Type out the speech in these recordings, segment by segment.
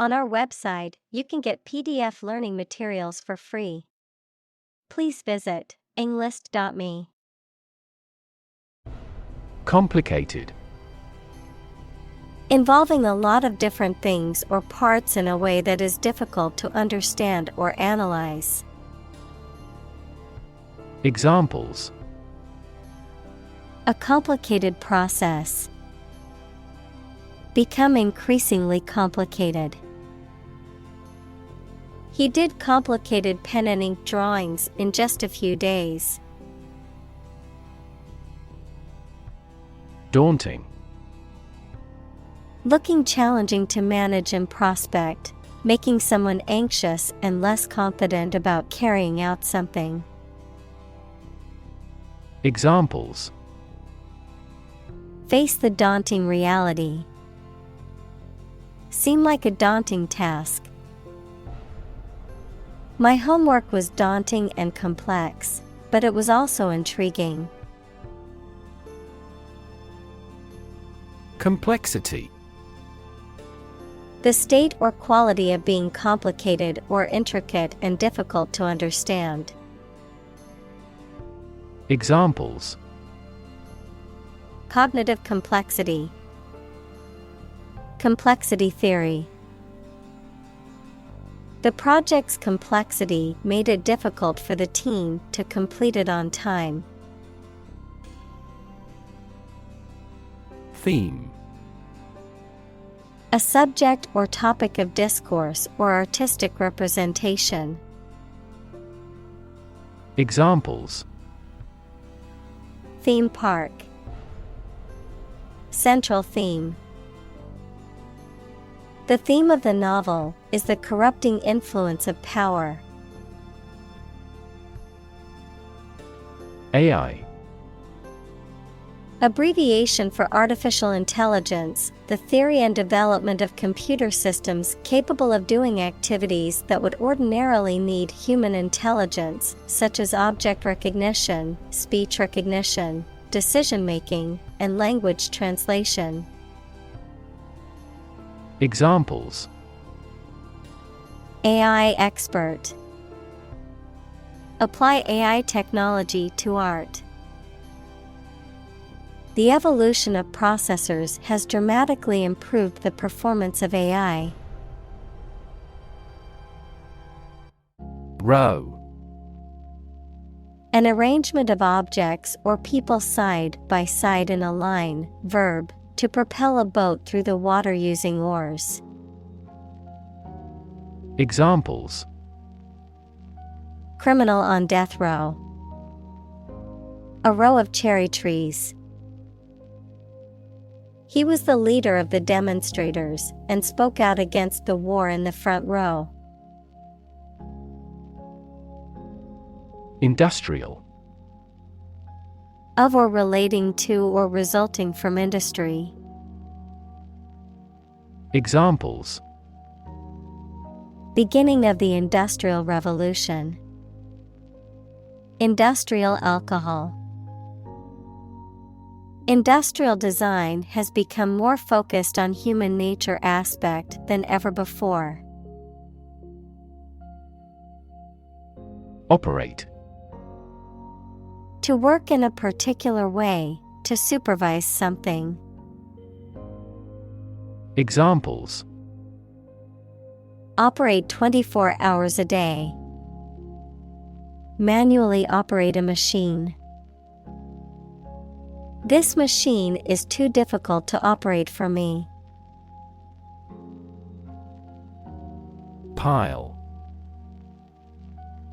On our website, you can get PDF learning materials for free. Please visit englist.me. Complicated. Involving a lot of different things or parts in a way that is difficult to understand or analyze. Examples: A complicated process. Become increasingly complicated. He did complicated pen and ink drawings in just a few days. Daunting. Looking challenging to manage and prospect, making someone anxious and less confident about carrying out something. Examples: Face the daunting reality. Seem like a daunting task. My homework was daunting and complex, but it was also intriguing. Complexity. The state or quality of being complicated or intricate and difficult to understand. Examples: Cognitive complexity. Complexity theory. The project's complexity made it difficult for the team to complete it on time. Theme. A subject or topic of discourse or artistic representation. Examples: Theme park. Central theme. The theme of the novel is the corrupting influence of power. AI. Abbreviation for artificial intelligence, the theory and development of computer systems capable of doing activities that would ordinarily need human intelligence, such as object recognition, speech recognition, decision-making, and language translation. Examples: AI expert. Apply AI technology to art. The evolution of processors has dramatically improved the performance of AI. Row. An arrangement of objects or people side by side in a line. Verb, to propel a boat through the water using oars. Examples: Criminal on death row. A row of cherry trees. He was the leader of the demonstrators and spoke out against the war in the front row. Industrial. Of or relating to or resulting from industry. Examples: Beginning of the Industrial Revolution. Industrial alcohol. Industrial design has become more focused on human nature aspect than ever before. Operate. To work in a particular way, to supervise something. Examples: Operate 24 hours a day. Manually operate a machine. This machine is too difficult to operate for me. Pile.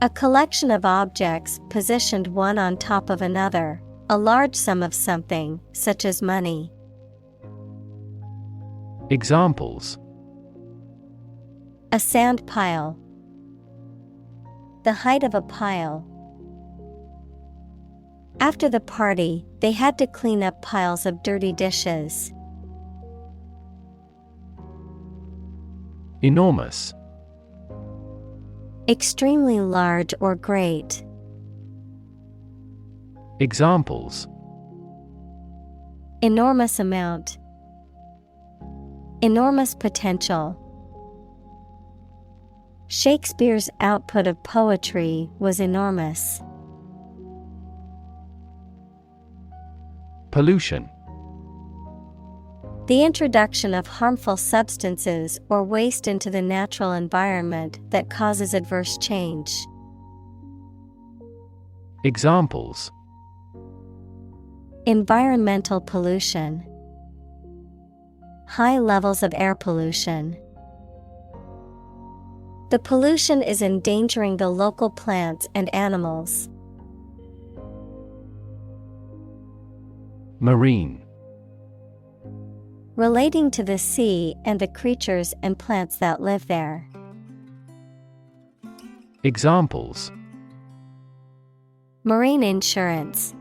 A collection of objects positioned one on top of another, a large sum of something, such as money. Examples: A sand pile. The height of a pile. After the party, they had to clean up piles of dirty dishes. Enormous. Extremely large or great. Examples: Enormous amount. Enormous potential. Shakespeare's output of poetry was enormous. Pollution. The introduction of harmful substances or waste into the natural environment that causes adverse change. Examples: environmental pollution, high levels of air pollution. The pollution is endangering the local plants and animals. Marine. Relating to the sea and the creatures and plants that live there. Examples: marine insurance,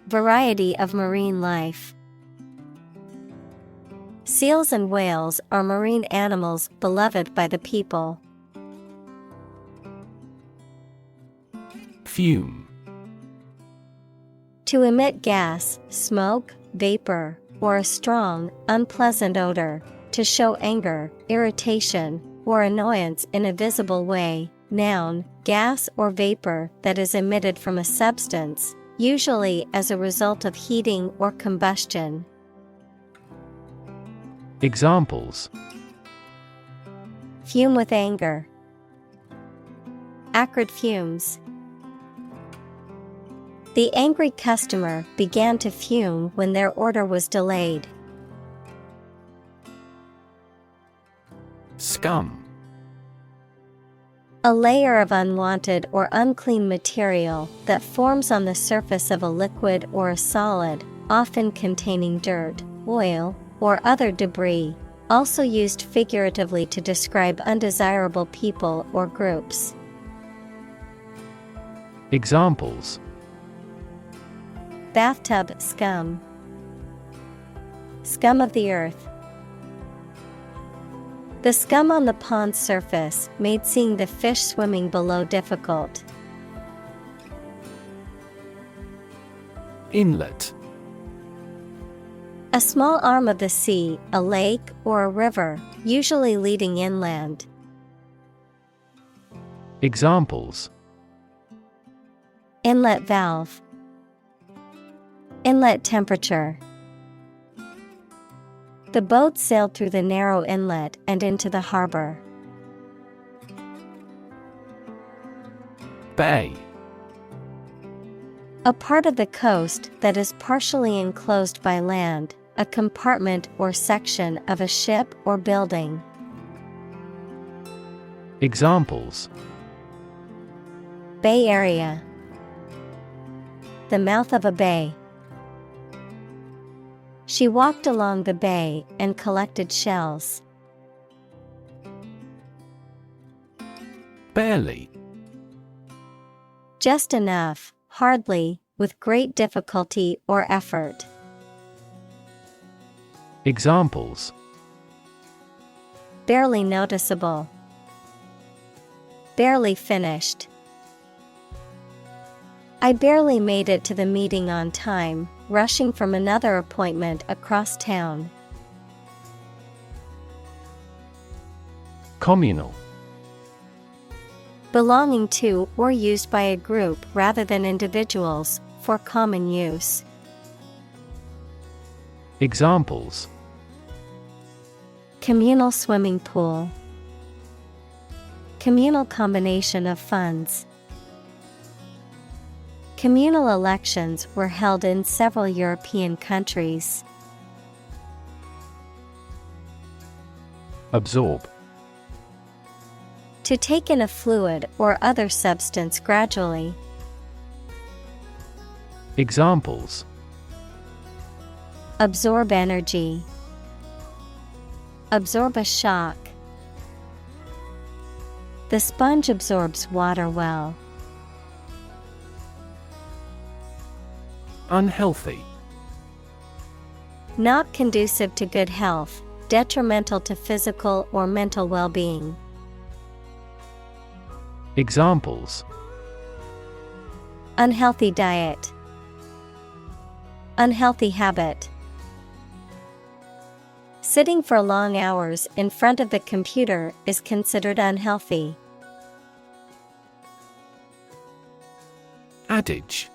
variety of marine life. Seals and whales are marine animals beloved by the people. Fume. To emit gas, smoke, vapor, or a strong, unpleasant odor, to show anger, irritation, or annoyance in a visible way. Noun, gas or vapor that is emitted from a substance, usually as a result of heating or combustion. Examples: fume with anger, acrid fumes. The angry customer began to fume when their order was delayed. Scum. A layer of unwanted or unclean material that forms on the surface of a liquid or a solid, often containing dirt, oil, or other debris, also used figuratively to describe undesirable people or groups. Examples: bathtub scum, scum of the earth. The scum on the pond's surface made seeing the fish swimming below difficult. Inlet. A small arm of the sea, a lake or a river, usually leading inland. Examples: inlet valve, inlet temperature. The boat sailed through the narrow inlet and into the harbor. Bay. A part of the coast that is partially enclosed by land, a compartment or section of a ship or building. Examples: Bay Area, the mouth of a bay. She walked along the bay and collected shells. Barely. Just enough, hardly, with great difficulty or effort. Examples: barely noticeable, barely finished. I barely made it to the meeting on time, rushing from another appointment across town. Communal. Belonging to or used by a group rather than individuals, for common use. Examples: communal swimming pool, communal combination of funds. Communal elections were held in several European countries. Absorb. To take in a fluid or other substance gradually. Examples: absorb energy, absorb a shock. The sponge absorbs water well. Unhealthy. Not conducive to good health, detrimental to physical or mental well-being. Examples: unhealthy diet, unhealthy habit. Sitting for long hours in front of the computer is considered unhealthy. Adage.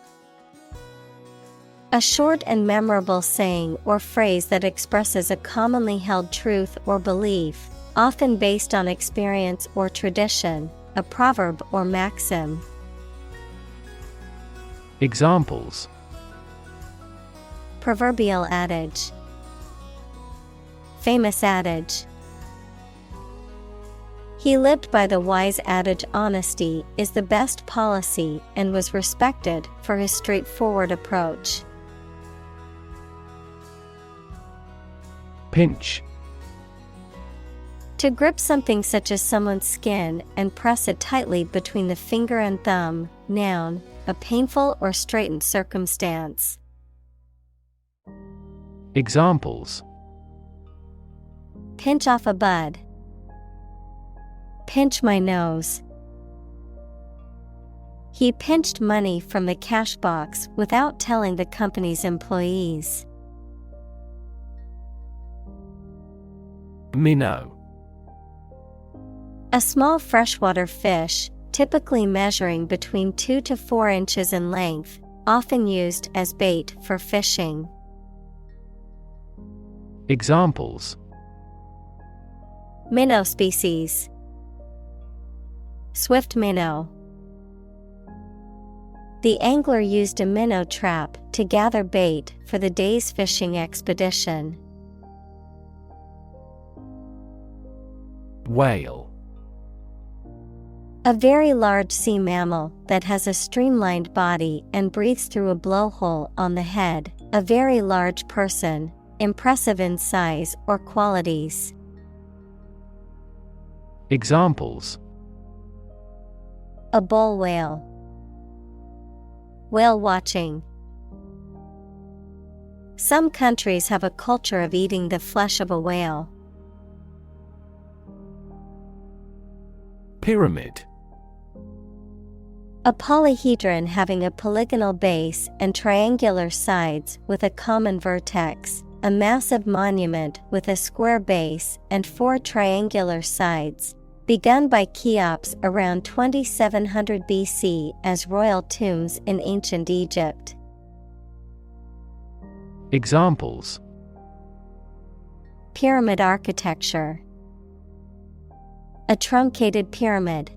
A short and memorable saying or phrase that expresses a commonly held truth or belief, often based on experience or tradition, a proverb or maxim. Examples. Proverbial adage. Famous adage. He lived by the wise adage honesty is the best policy and was respected for his straightforward approach. Pinch. To grip something such as someone's skin and press it tightly between the finger and thumb. Noun, a painful or straitened circumstance. Examples. Pinch off a bud. Pinch my nose. He pinched money from the cash box without telling the company's employees. Minnow. A small freshwater fish, typically measuring between 2 to 4 inches in length, often used as bait for fishing. Examples. Minnow species. Swift minnow. The angler used a minnow trap to gather bait for the day's fishing expedition. Whale. A very large sea mammal that has a streamlined body and breathes through a blowhole on the head. A very large person, impressive in size or qualities. Examples. A bull whale. Whale watching. Some countries have a culture of eating the flesh of a whale. Pyramid. A polyhedron having a polygonal base and triangular sides with a common vertex. A massive monument with a square base and 4 triangular sides. Begun by Cheops around 2700 BC as royal tombs in ancient Egypt. Examples. Pyramid architecture. A truncated pyramid.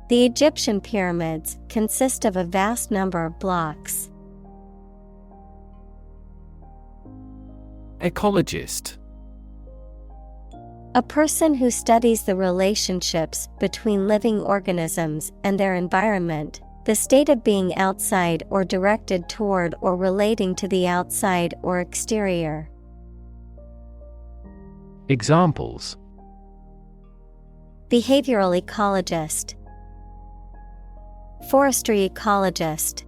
The Egyptian pyramids consist of a vast number of blocks. Ecologist. A person who studies the relationships between living organisms and their environment, the state of being outside or directed toward or relating to the outside or exterior. Examples. Behavioral ecologist. Forestry ecologist.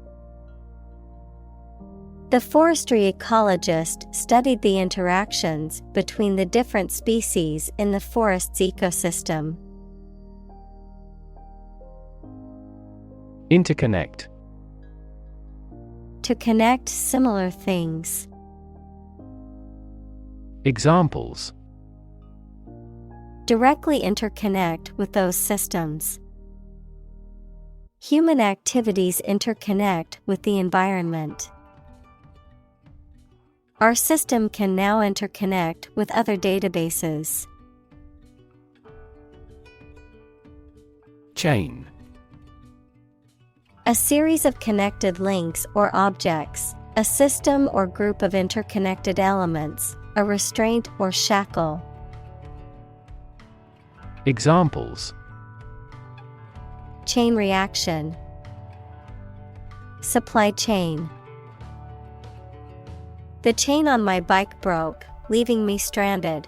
The forestry ecologist studied the interactions between the different species in the forest's ecosystem. Interconnect. To connect similar things. Examples. Directly interconnect with those systems. Human activities interconnect with the environment. Our system can now interconnect with other databases. Chain. A series of connected links or objects, a system or group of interconnected elements, a restraint or shackle. Examples. Chain reaction. Supply chain. The chain on my bike broke, leaving me stranded.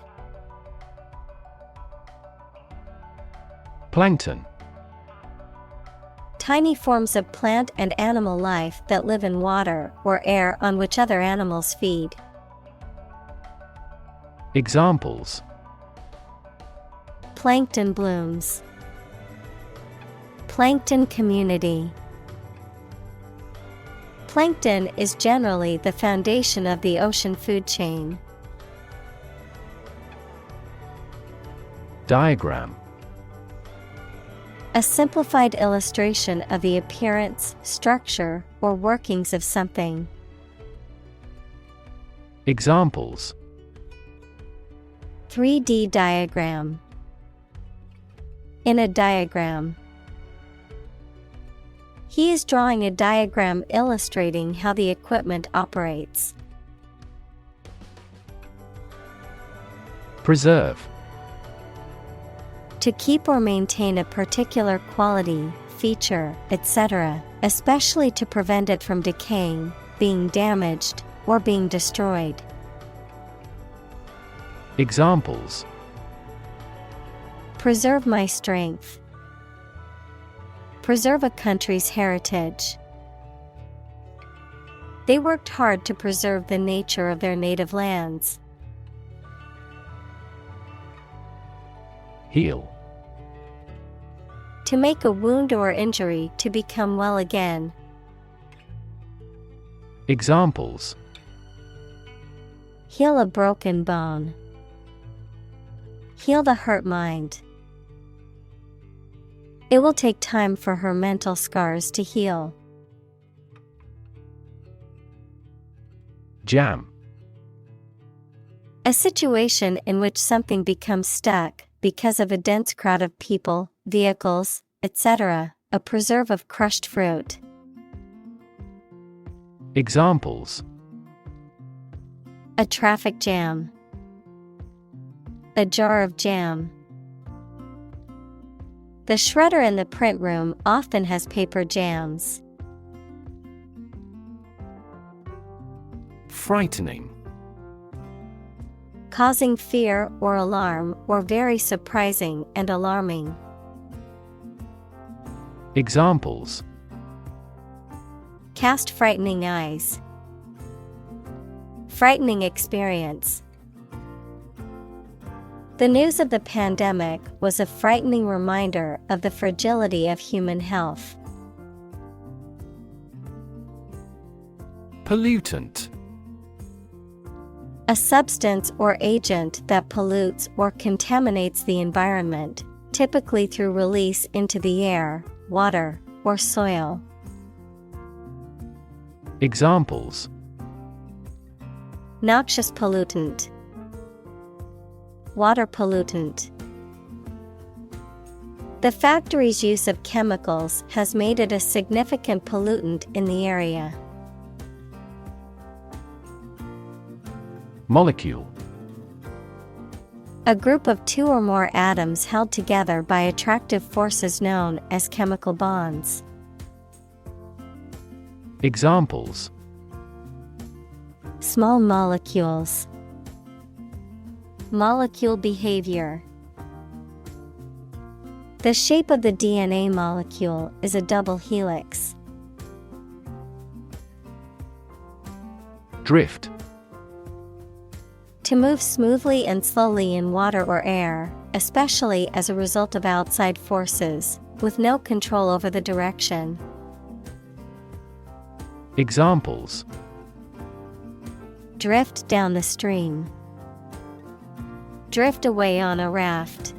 Plankton. Tiny forms of plant and animal life that live in water or air on which other animals feed. Examples. Plankton blooms. Plankton community. Plankton is generally the foundation of the ocean food chain. Diagram. A simplified illustration of the appearance, structure, or workings of something. Examples: 3D diagram. In a diagram. He is drawing a diagram illustrating how the equipment operates. Preserve. To keep or maintain a particular quality, feature, etc., especially to prevent it from decaying, being damaged, or being destroyed. Examples: Preserve my strength. Preserve a country's heritage. They worked hard to preserve the nature of their native lands. Heal. To make a wound or injury to become well again. Examples: Heal a broken bone. Heal the hurt mind. It will take time for her mental scars to heal. Jam. A situation in which something becomes stuck because of a dense crowd of people, vehicles, etc., a preserve of crushed fruit. Examples: A traffic jam. A jar of jam. The shredder in the print room often has paper jams. Frightening. Causing fear or alarm, or very surprising and alarming. Examples: Cast frightening eyes. Frightening experience. The news of the pandemic was a frightening reminder of the fragility of human health. Pollutant. A substance or agent that pollutes or contaminates the environment, typically through release into the air, water, or soil. Examples: Noxious pollutant. Water pollutant. The factory's use of chemicals has made it a significant pollutant in the area. Molecule. A group of two or more atoms held together by attractive forces known as chemical bonds. Examples: Small molecules. Molecule behavior. The shape of the DNA molecule is a double helix. Drift. To move smoothly and slowly in water or air, especially as a result of outside forces, with no control over the direction. Examples: Drift down the stream. Drift away on a raft.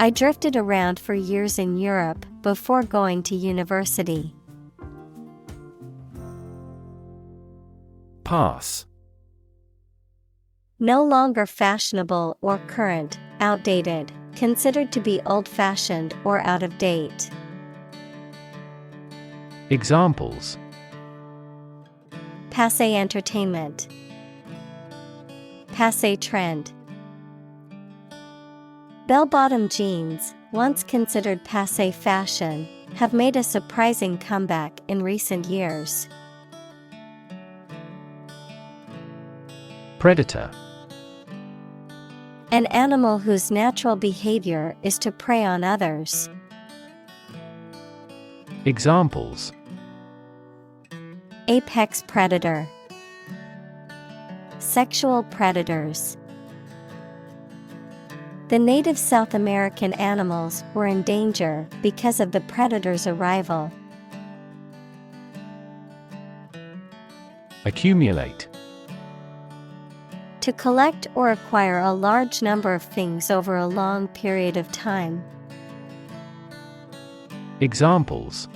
I drifted around for years in Europe before going to university. Pass. No longer fashionable or current, outdated, considered to be old-fashioned or out of date. Examples: Passé entertainment. Passé trend. Bell-bottom jeans, once considered passé fashion, have made a surprising comeback in recent years. Predator. An animal whose natural behavior is to prey on others. Examples: Apex predator. Sexual predators. The native South American animals were in danger because of the predator's arrival. Accumulate. To collect or acquire a large number of things over a long period of time. Examples: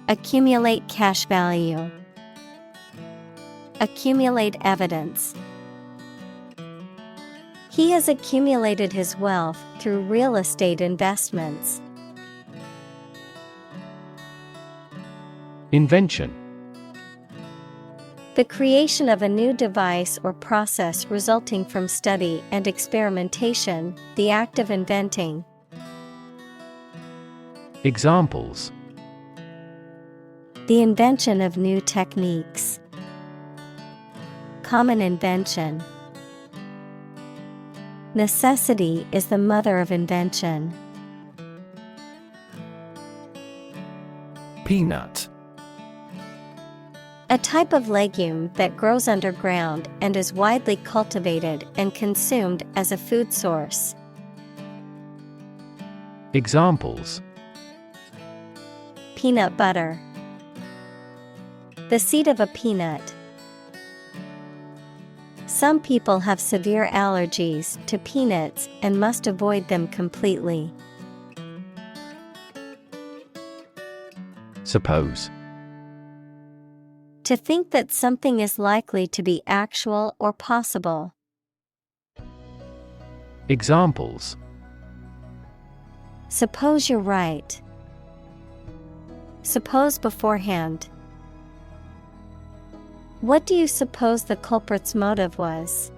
Accumulate cash value. Accumulate evidence. He has accumulated his wealth through real estate investments. Invention: The creation of a new device or process resulting from study and experimentation, the act of inventing. Examples: The invention of new techniques. Common invention. Necessity is the mother of invention. Peanut. A type of legume that grows underground and is widely cultivated and consumed as a food source. Examples: Peanut butter. The seed of a peanut. Some people have severe allergies to peanuts and must avoid them completely. Suppose. To think that something is likely to be actual or possible. Examples: Suppose you're right. Suppose beforehand. What do you suppose the culprit's motive was?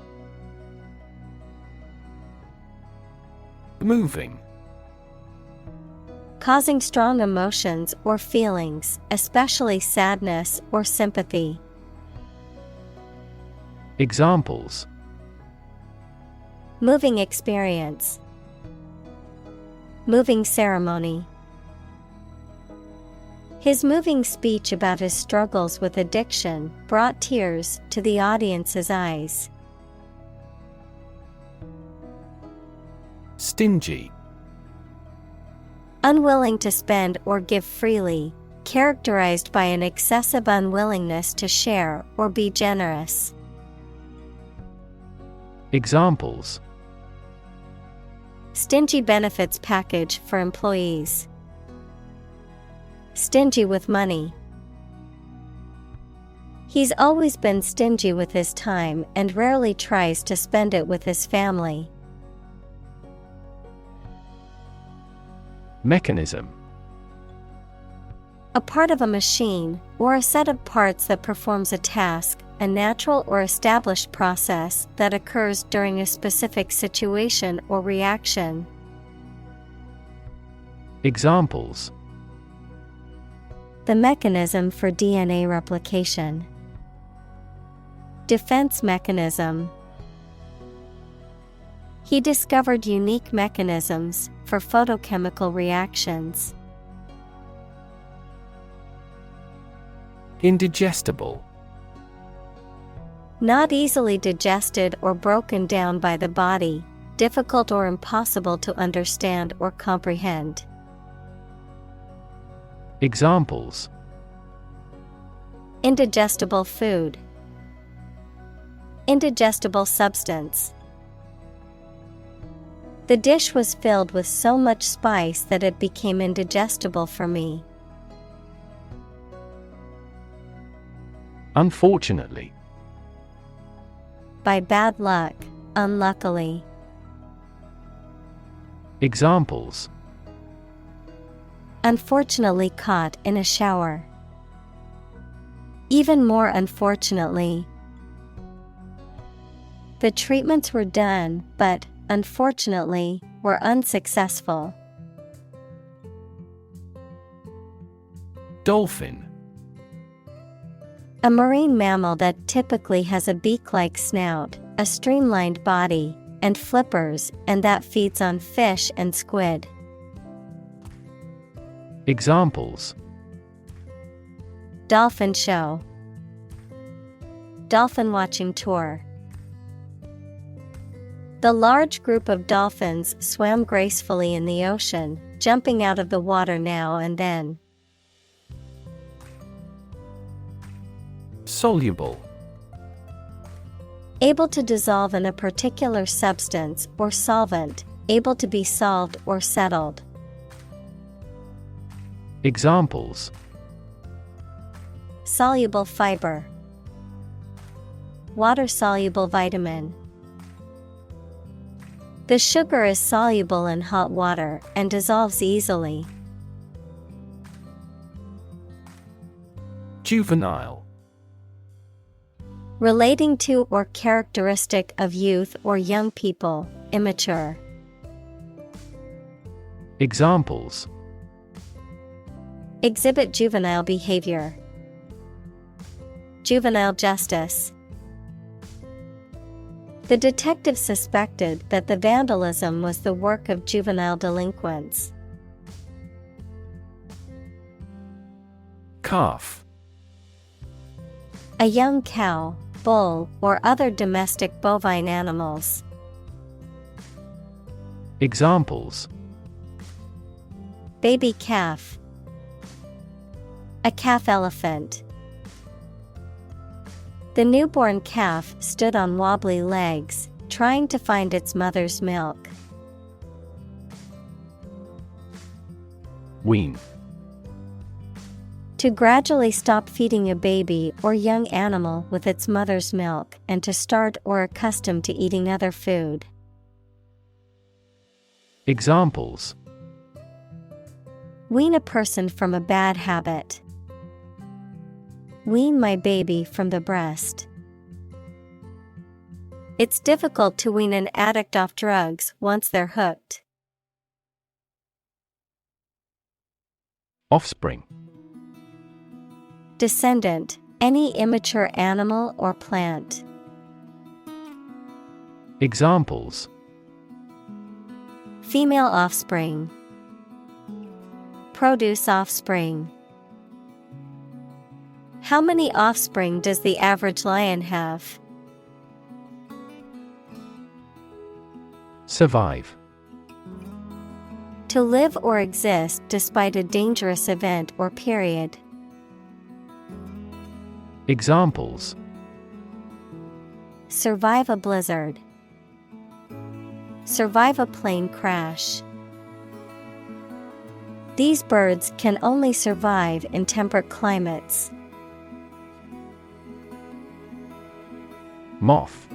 Moving. Causing strong emotions or feelings, especially sadness or sympathy. Examples: Moving experience. Moving ceremony. His moving speech about his struggles with addiction brought tears to the audience's eyes. Stingy. Unwilling to spend or give freely, characterized by an excessive unwillingness to share or be generous. Examples: Stingy benefits package for employees. Stingy with money. He's always been stingy with his time and rarely tries to spend it with his family. Mechanism. A part of a machine, or a set of parts that performs a task, a natural or established process that occurs during a specific situation or reaction. Examples: The mechanism for DNA replication. Defense mechanism. He discovered unique mechanisms for photochemical reactions. Indigestible. Not easily digested or broken down by the body, difficult or impossible to understand or comprehend. Examples: Indigestible food. Indigestible substance. The dish was filled with so much spice that it became indigestible for me. Unfortunately. By bad luck, unluckily. Examples: Unfortunately caught in a shower. Even more unfortunately. The treatments were done, but, unfortunately, were unsuccessful. Dolphin. A marine mammal that typically has a beak-like snout, a streamlined body, and flippers, and that feeds on fish and squid. Examples: Dolphin show. Dolphin watching tour. The large group of dolphins swam gracefully in the ocean, jumping out of the water now and then. Soluble. Able to dissolve in a particular substance or solvent, able to be solved or settled. Examples: Soluble fiber, water-soluble vitamin. The sugar is soluble in hot water and dissolves easily. Juvenile. Relating to or characteristic of youth or young people, immature. Examples: Exhibit juvenile behavior. Juvenile justice. The detective suspected that the vandalism was the work of juvenile delinquents. Calf. A young cow, bull, or other domestic bovine animals. Examples: Baby calf. A calf elephant. The newborn calf stood on wobbly legs, trying to find its mother's milk. Wean. To gradually stop feeding a baby or young animal with its mother's milk and to start or accustom to eating other food. Examples: Wean a person from a bad habit. Wean my baby from the breast. It's difficult to wean an addict off drugs once they're hooked. Offspring. Descendant, any immature animal or plant. Examples: Female offspring. Produce offspring. How many offspring does the average lion have? Survive. To live or exist despite a dangerous event or period. Examples: Survive a blizzard. Survive a plane crash. These birds can only survive in temperate climates. Moth.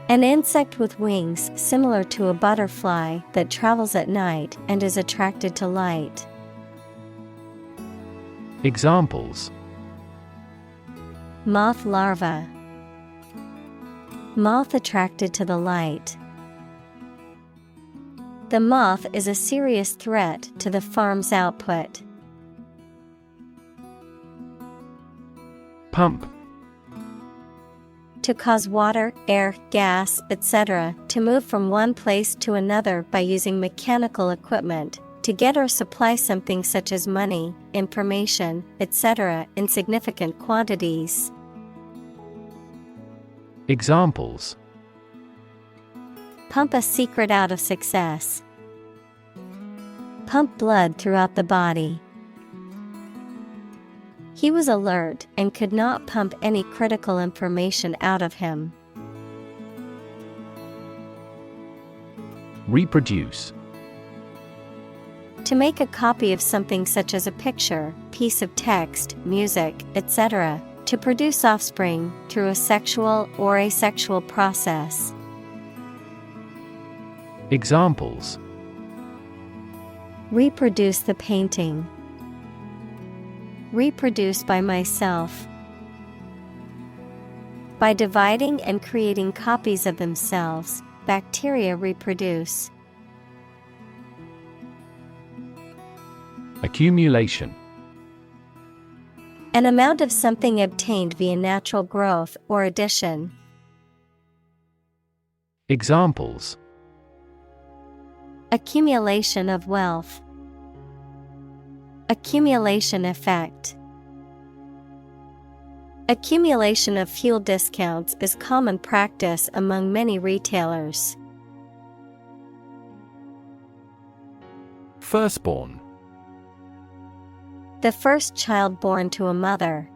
An insect with wings similar to a butterfly that travels at night and is attracted to light. Examples: Moth larva. Moth attracted to the light. The moth is a serious threat to the farm's output. Pump. To cause water, air, gas, etc. to move from one place to another by using mechanical equipment, to get or supply something such as money, information, etc. in significant quantities. Examples: Pump a secret out of success. Pump blood throughout the body. He was alert and could not pump any critical information out of him. Reproduce. To make a copy of something such as a picture, piece of text, music, etc. To produce offspring through a sexual or asexual process. Examples: Reproduce the painting. Reproduce by myself. By dividing and creating copies of themselves, bacteria reproduce. Accumulation. An amount of something obtained via natural growth or addition. Examples: Accumulation of wealth. Accumulation effect. Accumulation of fuel discounts is common practice among many retailers. Firstborn. The first child born to a mother.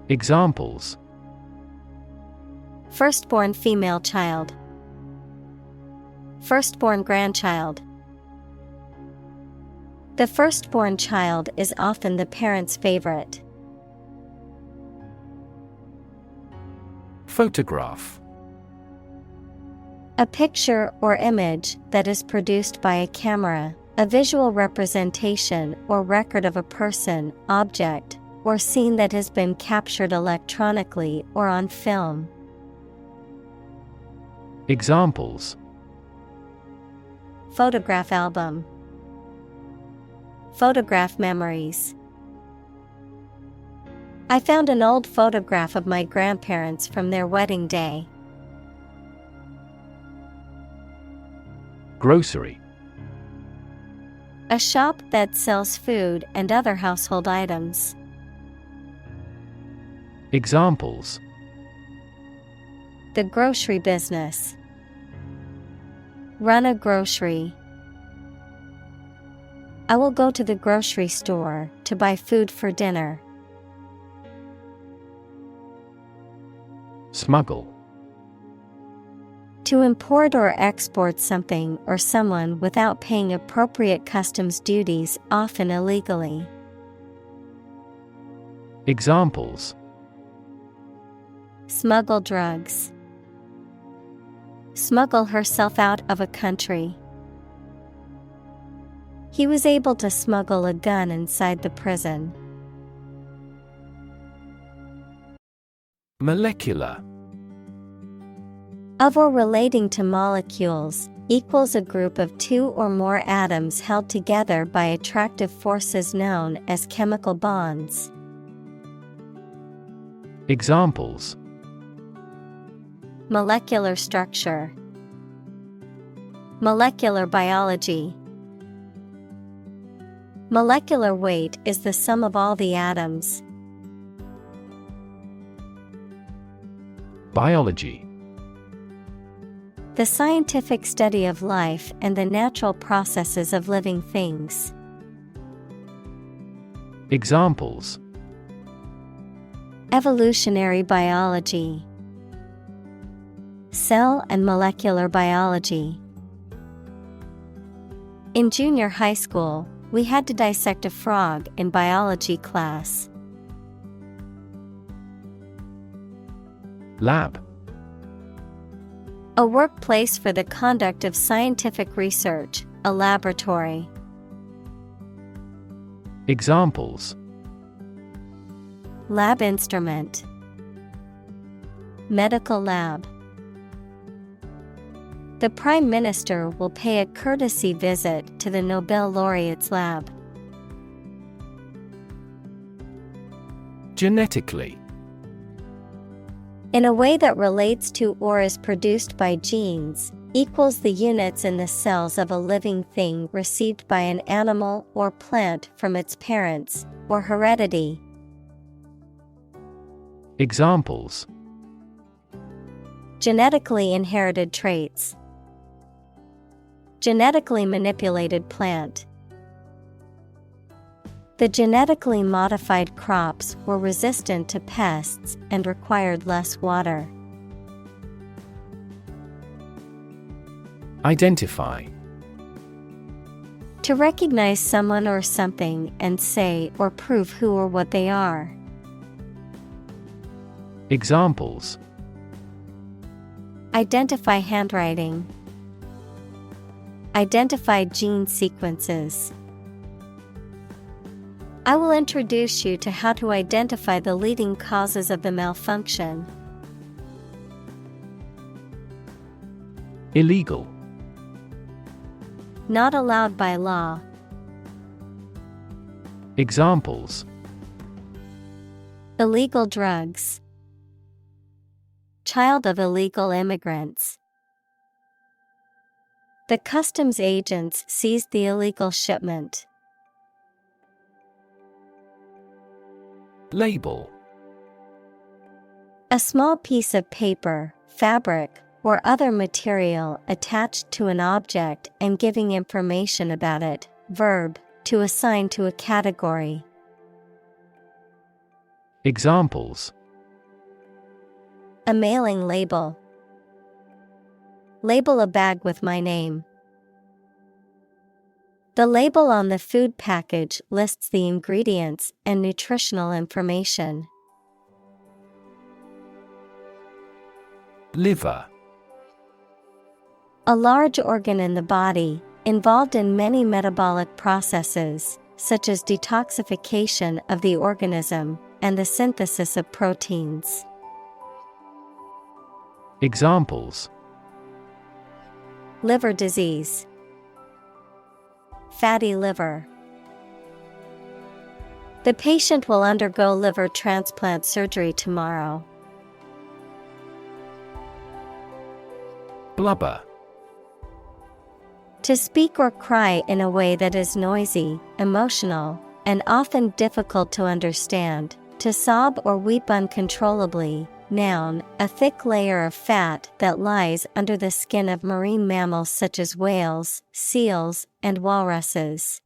Examples: firstborn female child, firstborn grandchild. The firstborn child is often the parent's favorite. Photograph. A picture or image that is produced by a camera, a visual representation or record of a person, object, or scene that has been captured electronically or on film. Examples: photograph album, photograph memories. I found an old photograph of my grandparents from their wedding day. Grocery. A shop that sells food and other household items. Examples: the grocery business, run a grocery. I will go to the grocery store to buy food for dinner. Smuggle. To import or export something or someone without paying appropriate customs duties, often illegally. Examples: smuggle drugs, smuggle herself out of a country. He was able to smuggle a gun inside the prison. Molecular. Of or relating to molecules, equals a group of two or more atoms held together by attractive forces known as chemical bonds. Examples: molecular structure, molecular biology. Molecular weight is the sum of all the atoms. Biology. The scientific study of life and the natural processes of living things. Examples: evolutionary biology, cell and molecular biology. In junior high school, we had to dissect a frog in biology class. Lab. A workplace for the conduct of scientific research, a laboratory. Examples: lab instrument, medical lab. The Prime Minister will pay a courtesy visit to the Nobel laureate's lab. Genetically. In a way that relates to or is produced by genes, equals the units in the cells of a living thing received by an animal or plant from its parents, or heredity. Examples: genetically inherited traits, genetically manipulated plant. The genetically modified crops were resistant to pests and required less water. Identify. To recognize someone or something and say or prove who or what they are. Examples: identify handwriting, identify gene sequences. I will introduce you to how to identify the leading causes of the malfunction. Illegal. Not allowed by law. Examples: illegal drugs, child of illegal immigrants. The customs agents seized the illegal shipment. Label. A small piece of paper, fabric, or other material attached to an object and giving information about it. Verb, to assign to a category. Examples: A mailing label. Label a bag with my name. The label on the food package lists the ingredients and nutritional information. Liver. A large organ in the body, involved in many metabolic processes, such as detoxification of the organism and the synthesis of proteins. Examples: Liver disease. Fatty liver. The patient will undergo liver transplant surgery tomorrow. Blubber. To speak or cry in a way that is noisy, emotional, and often difficult to understand. To sob or weep uncontrollably. Noun, a thick layer of fat that lies under the skin of marine mammals such as whales, seals, and walruses.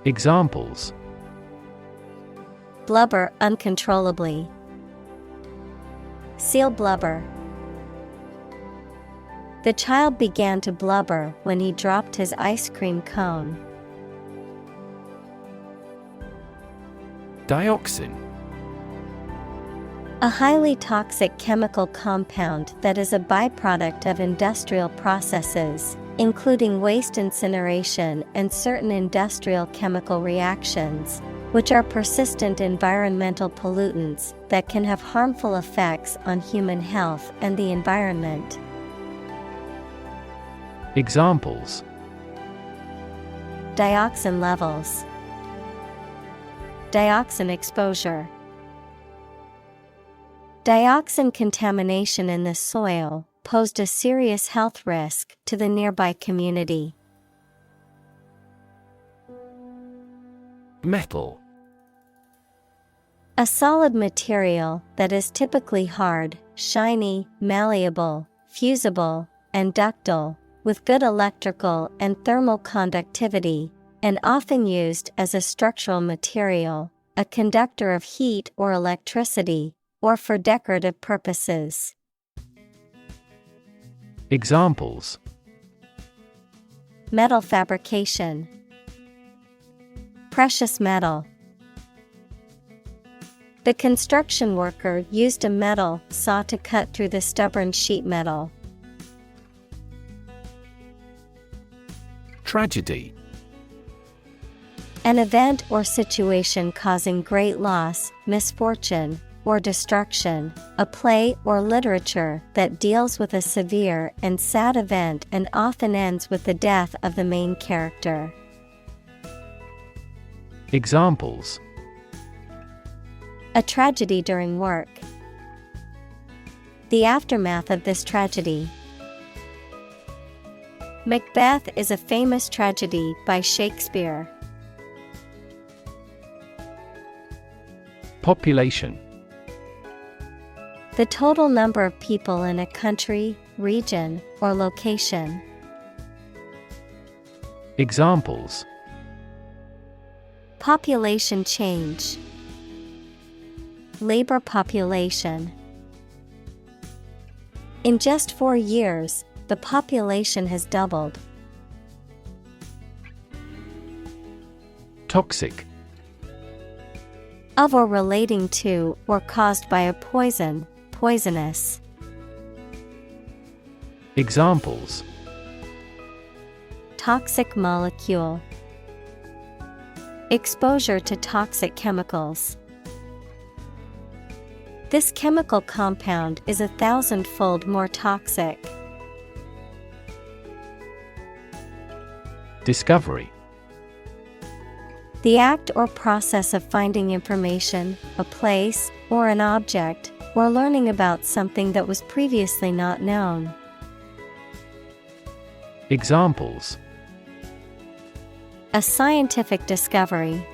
Examples: Blubber uncontrollably. Seal blubber. The child began to blubber when he dropped his ice cream cone. Dioxin. A highly toxic chemical compound that is a byproduct of industrial processes, including waste incineration and certain industrial chemical reactions, which are persistent environmental pollutants that can have harmful effects on human health and the environment. Examples: Dioxin levels. Dioxin exposure. Dioxin contamination in the soil posed a serious health risk to the nearby community. Metal. A solid material that is typically hard, shiny, malleable, fusible, and ductile, with good electrical and thermal conductivity, and often used as a structural material, a conductor of heat or electricity, or for decorative purposes. Examples: Metal fabrication. Precious metal. The construction worker used a metal saw to cut through the stubborn sheet metal. Tragedy. An event or situation causing great loss, misfortune, or destruction, a play or literature that deals with a severe and sad event and often ends with the death of the main character. Examples: A tragedy during work. The aftermath of this tragedy. Macbeth is a famous tragedy by Shakespeare. Population. The total number of people in a country, region, or location. Examples: Population change. Labor population. In just 4 years, the population has doubled. Toxic. Of or relating to or caused by a poison, poisonous. Examples: Toxic molecule. Exposure to toxic chemicals. This chemical compound is 1,000-fold more toxic. Discovery. The act or process of finding information, a place, or an object, or learning about something that was previously not known. Examples: A scientific discovery.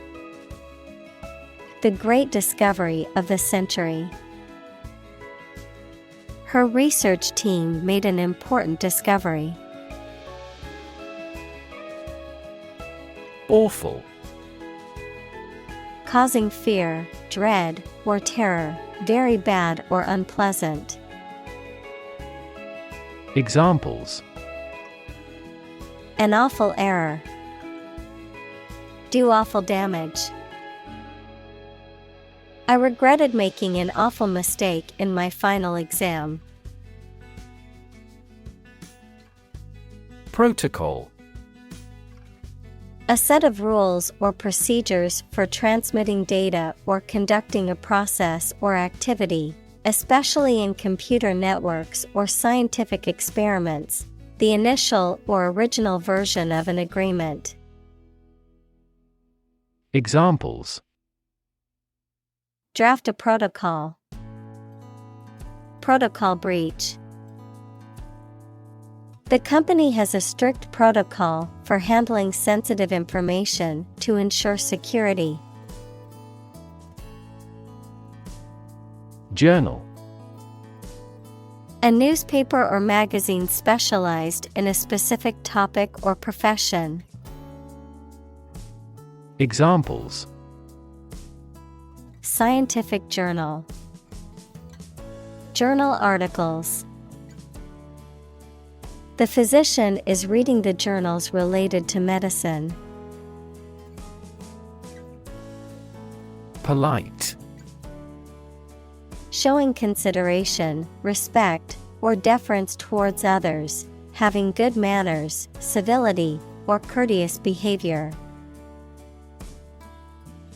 The great discovery of the century. Her research team made an important discovery. Awful. causing fear, dread, or terror, very bad or unpleasant. Examples: An awful error. Do awful damage. I regretted making an awful mistake in my final exam. Protocol: A set of rules or procedures for transmitting data or conducting a process or activity, especially in computer networks or scientific experiments, the initial or original version of an agreement. Examples: Draft a protocol. Protocol breach. The company has a strict protocol for handling sensitive information to ensure security. Journal: A newspaper or magazine specialized in a specific topic or profession. Examples: Scientific journal. Journal articles. The physician is reading the journals related to medicine. Polite: Showing consideration, respect, or deference towards others, having good manners, civility, or courteous behavior.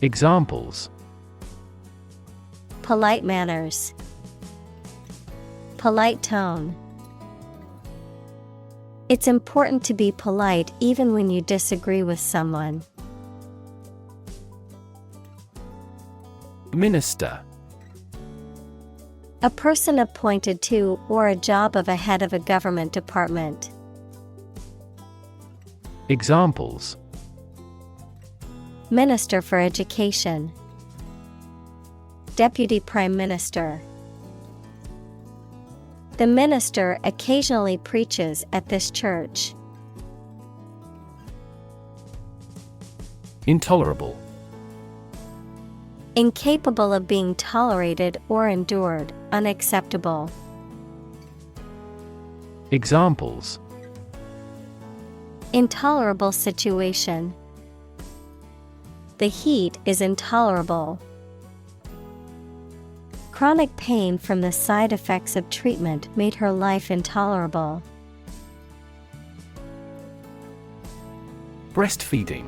Examples: Polite manners. Polite tone. It's important to be polite even when you disagree with someone. Minister: A person appointed to or a job of a head of a government department. Examples: Minister for Education. Deputy Prime Minister. The minister occasionally preaches at this church. Intolerable: Incapable of being tolerated or endured, unacceptable. Examples: Intolerable situation. The heat is intolerable. Chronic pain from the side effects of treatment made her life intolerable. Breastfeeding: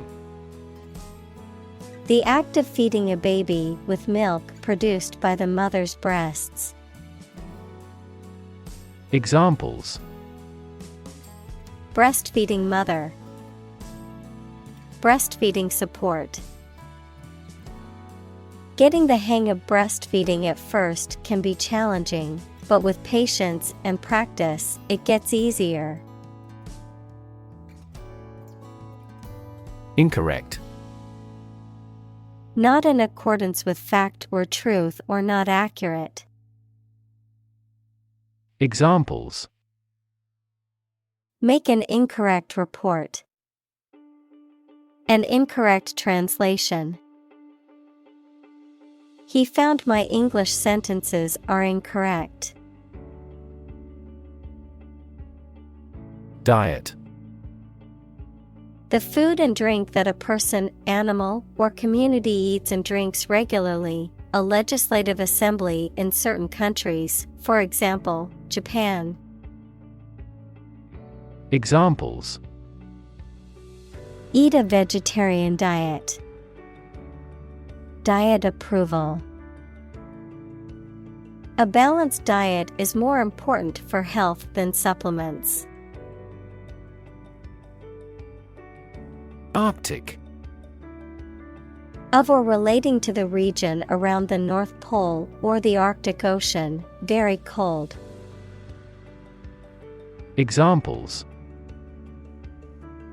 The act of feeding a baby with milk produced by the mother's breasts. Examples: Breastfeeding mother. Breastfeeding support. Getting the hang of breastfeeding at first can be challenging, but with patience and practice, it gets easier. Incorrect: Not in accordance with fact or truth or not accurate. Examples: Make an incorrect report. An incorrect translation. He found my English sentences are incorrect. Diet: The food and drink that a person, animal, or community eats and drinks regularly, a legislative assembly in certain countries, for example, Japan. Examples: Eat a vegetarian diet. Diet approval. A balanced diet is more important for health than supplements. Arctic: Of or relating to the region around the North Pole or the Arctic Ocean, very cold. Examples: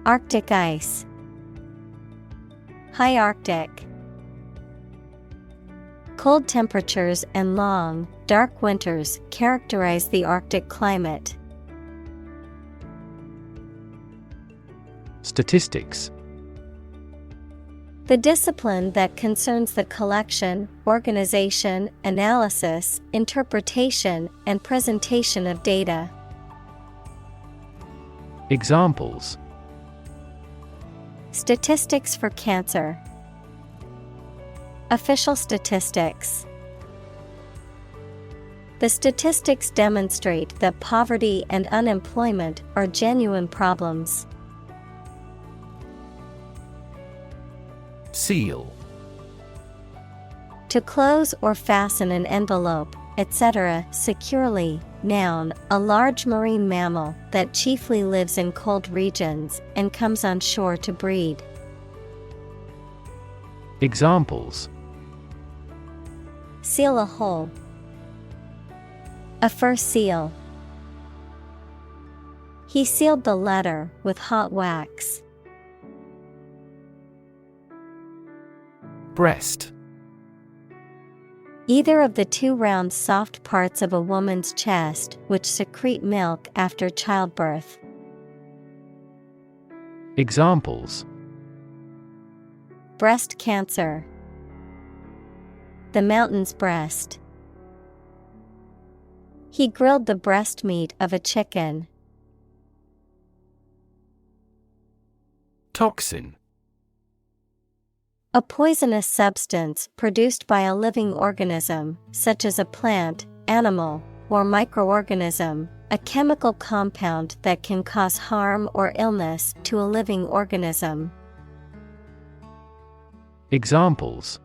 Arctic ice. High Arctic. Cold temperatures and long, dark winters characterize the Arctic climate. Statistics: The discipline that concerns the collection, organization, analysis, interpretation, and presentation of data. Examples: Statistics for cancer. Official statistics. The statistics demonstrate that poverty and unemployment are genuine problems. Seal. To close or fasten an envelope, etc. securely. Noun, a large marine mammal that chiefly lives in cold regions and comes on shore to breed. Examples: Seal a hole. A fur seal. He sealed the letter with hot wax. Breast. Either of the two round soft parts of a woman's chest which secrete milk after childbirth. Examples: Breast cancer. The mountain's breast. He grilled the breast meat of a chicken. Toxin. A poisonous substance produced by a living organism, such as a plant, animal, or microorganism, a chemical compound that can cause harm or illness to a living organism. Examples: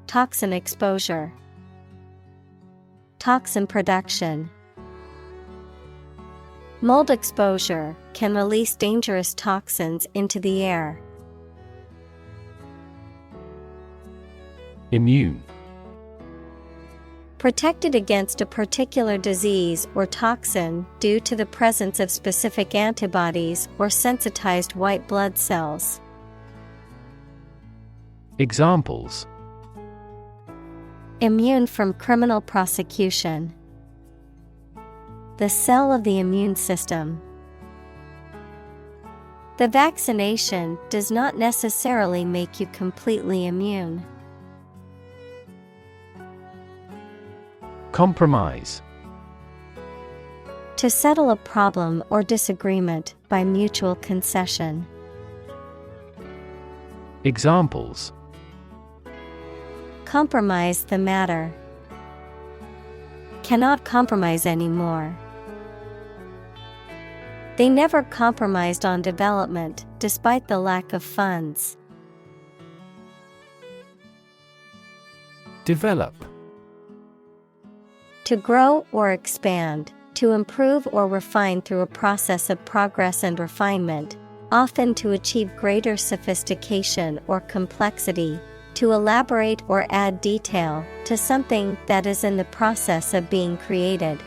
Toxin exposure. Toxin production. Mold exposure can release dangerous toxins into the air. Immune. Protected against a particular disease or toxin due to the presence of specific antibodies or sensitized white blood cells. Examples: Immune from criminal prosecution. The cell of the immune system. The vaccination does not necessarily make you completely immune. Compromise. To settle a problem or disagreement by mutual concession. Examples: Compromise the matter. Cannot compromise anymore. They never compromised on development despite the lack of funds. Develop. To grow or expand, to improve or refine through a process of progress and refinement, often to achieve greater sophistication or complexity, to elaborate or add detail to something that is in the process of being created.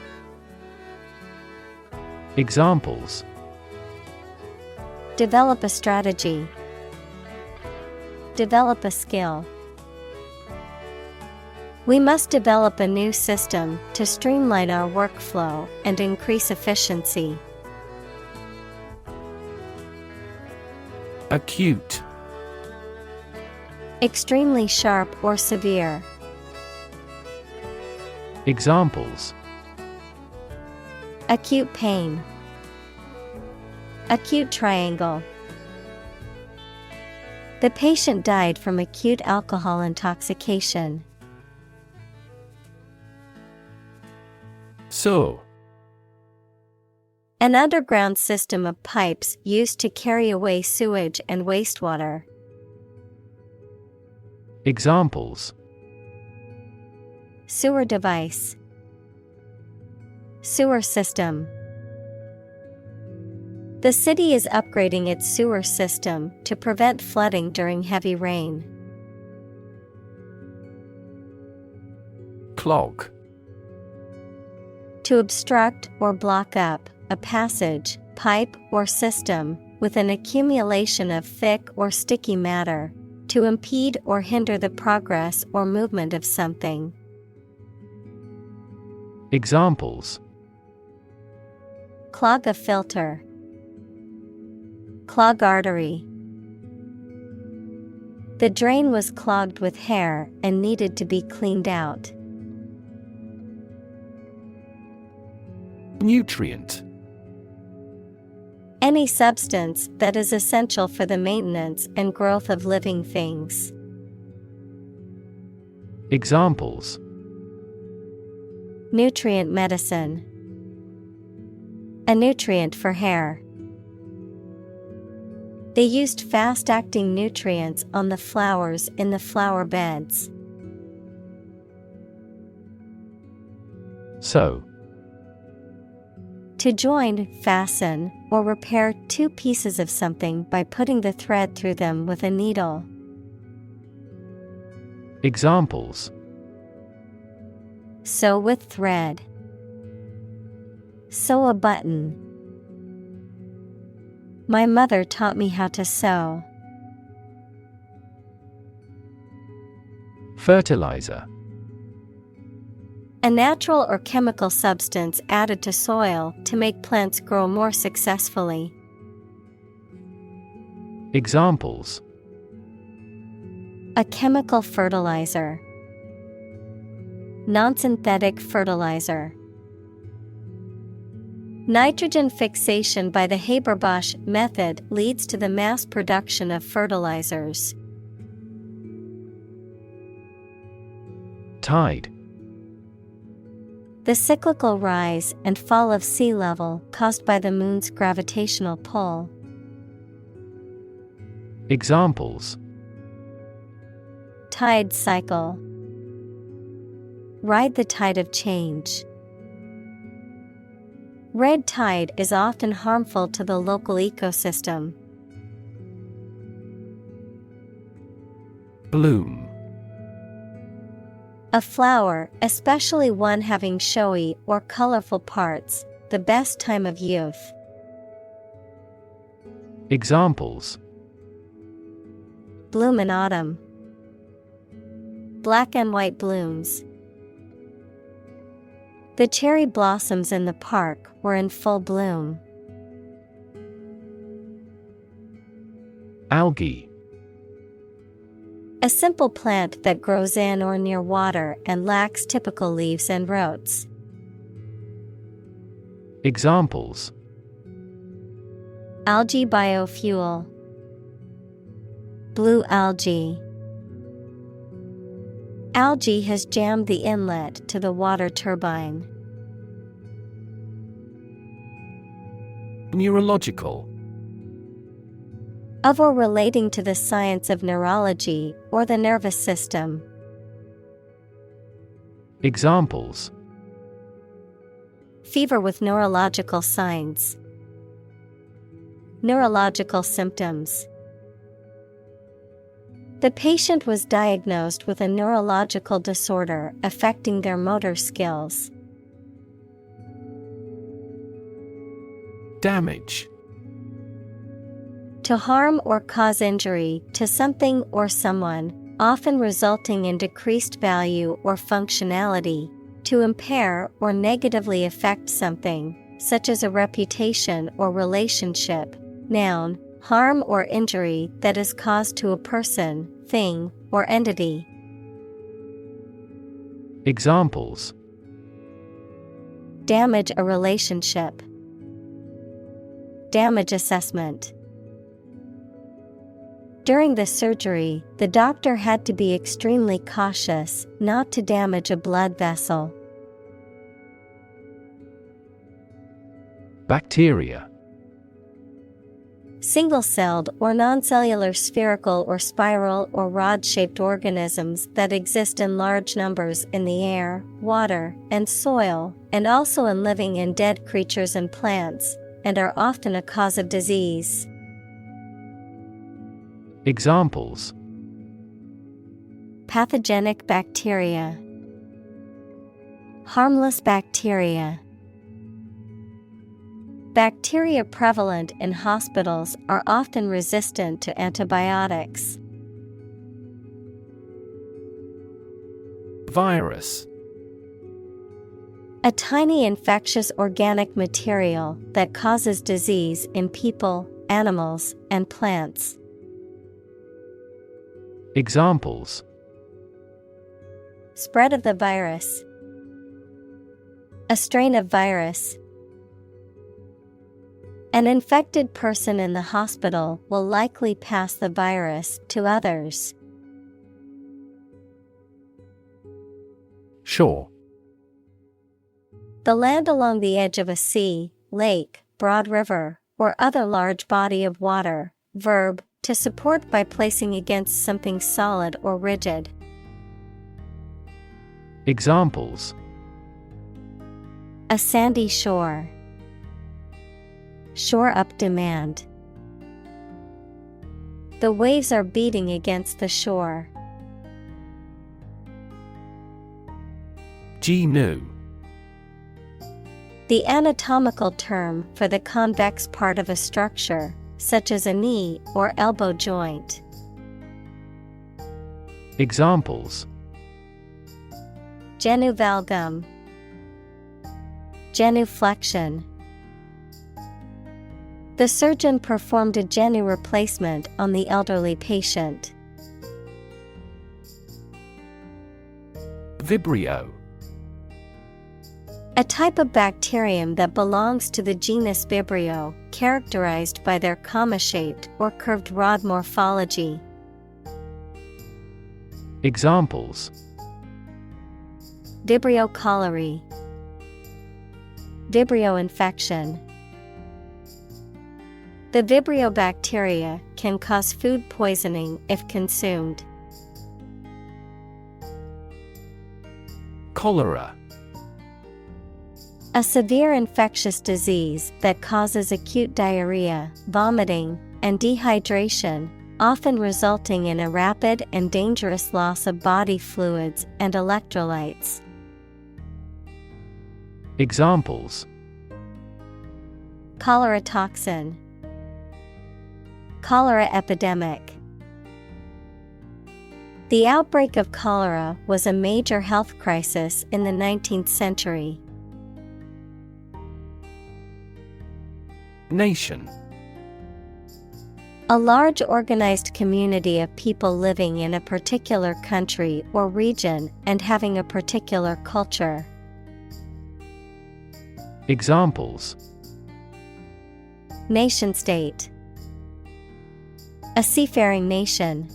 Examples: Develop a strategy. Develop a skill. We must develop a new system to streamline our workflow and increase efficiency. Acute. Extremely sharp or severe. Examples: Acute pain. Acute triangle. The patient died from acute alcohol intoxication. Sewer. An underground system of pipes used to carry away sewage and wastewater. Examples: Sewer device. Sewer system. The city is upgrading its sewer system to prevent flooding during heavy rain. Clog. To obstruct or block up a passage, pipe, or system with an accumulation of thick or sticky matter, to impede or hinder the progress or movement of something. Examples: Clog a filter. Clog artery. The drain was clogged with hair and needed to be cleaned out. Nutrient. Any substance that is essential for the maintenance and growth of living things. Examples: Nutrient medicine. A nutrient for hair. They used fast-acting nutrients on the flowers in the flower beds. Sew. To join, fasten, or repair two pieces of something by putting the thread through them with a needle. Examples: Sew with thread. Sew a button. My mother taught me how to sew. Fertilizer. A natural or chemical substance added to soil to make plants grow more successfully. Examples: A chemical fertilizer. Non-synthetic fertilizer. Nitrogen fixation by the Haber-Bosch method leads to the mass production of fertilizers. Tide. The cyclical rise and fall of sea level caused by the moon's gravitational pull. Examples: Tide cycle. Ride the tide of change. Red tide is often harmful to the local ecosystem. Bloom. A flower, especially one having showy or colorful parts, the best time of youth. Examples: Bloom in autumn. Black and white blooms. The cherry blossoms in the park were in full bloom. Algae. A simple plant that grows in or near water and lacks typical leaves and roots. Examples: Algae biofuel. Blue algae. Algae has jammed the inlet to the water turbine. Neurological. Of or relating to the science of neurology or the nervous system. Examples: Fever with neurological signs. Neurological symptoms. The patient was diagnosed with a neurological disorder affecting their motor skills. Damage. To harm or cause injury to something or someone, often resulting in decreased value or functionality, to impair or negatively affect something, such as a reputation or relationship. Noun, harm or injury that is caused to a person, thing, or entity. Examples: Damage a relationship. Damage assessment. During the surgery, the doctor had to be extremely cautious not to damage a blood vessel. Bacteria. Single-celled or non-cellular spherical or spiral or rod-shaped organisms that exist in large numbers in the air, water, and soil, and also in living and dead creatures and plants, and are often a cause of disease. Examples: Pathogenic bacteria. Harmless bacteria. Bacteria prevalent in hospitals are often resistant to antibiotics. Virus. A tiny infectious organic material that causes disease in people, animals, and plants. Examples: spread of the virus, a strain of virus. An infected person in the hospital will likely pass the virus to others. Shore. The land along the edge of a sea, lake, broad river, or other large body of water. Verb, to support by placing against something solid or rigid. Examples: a sandy shore, shore up demand. The waves are beating against the shore. GNU. The anatomical term for the convex part of a structure, such as a knee or elbow joint. Examples: genu valgum, genuflection. The surgeon performed a genu replacement on the elderly patient. Vibrio. A type of bacterium that belongs to the genus Vibrio, characterized by their comma-shaped or curved rod morphology. Examples: Vibrio cholerae, Vibrio infection. The Vibrio bacteria can cause food poisoning if consumed. Cholera. A severe infectious disease that causes acute diarrhea, vomiting, and dehydration, often resulting in a rapid and dangerous loss of body fluids and electrolytes. Examples: cholera toxin, cholera epidemic. The outbreak of cholera was a major health crisis in the 19th century. Nation. A large organized community of people living in a particular country or region and having a particular culture. Examples: nation-state, a seafaring nation.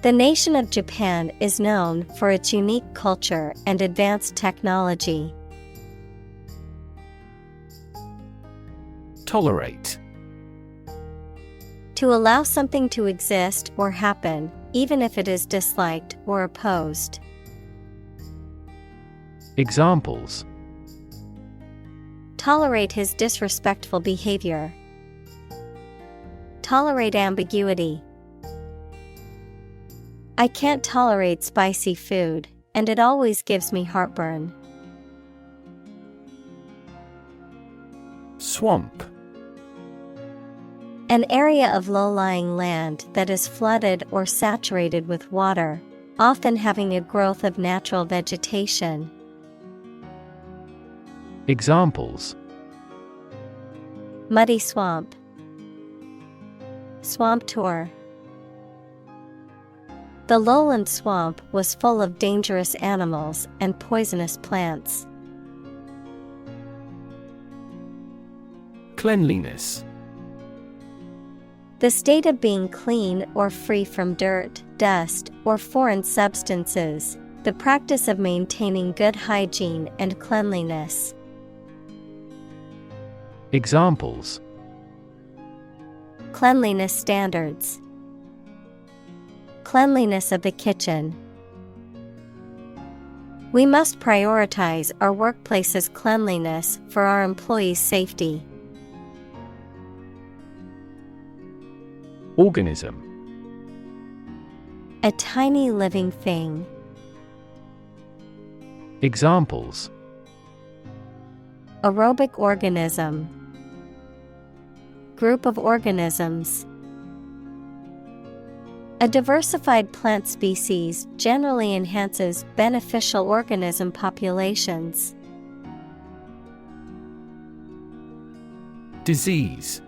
The nation of Japan is known for its unique culture and advanced technology. Tolerate. To allow something to exist or happen, even if it is disliked or opposed. Examples: tolerate his disrespectful behavior. Tolerate ambiguity. I can't tolerate spicy food, and it always gives me heartburn. Swamp. An area of low-lying land that is flooded or saturated with water, often having a growth of natural vegetation. Examples: muddy swamp, swamp tour. The lowland swamp was full of dangerous animals and poisonous plants. Cleanliness. The state of being clean or free from dirt, dust, or foreign substances. The practice of maintaining good hygiene and cleanliness. Examples: cleanliness standards. Cleanliness of the kitchen. We must prioritize our workplace's cleanliness for our employees' safety. Organism. A tiny living thing. Examples: aerobic organism. Group of organisms. A diversified plant species generally enhances beneficial organism populations. Disease.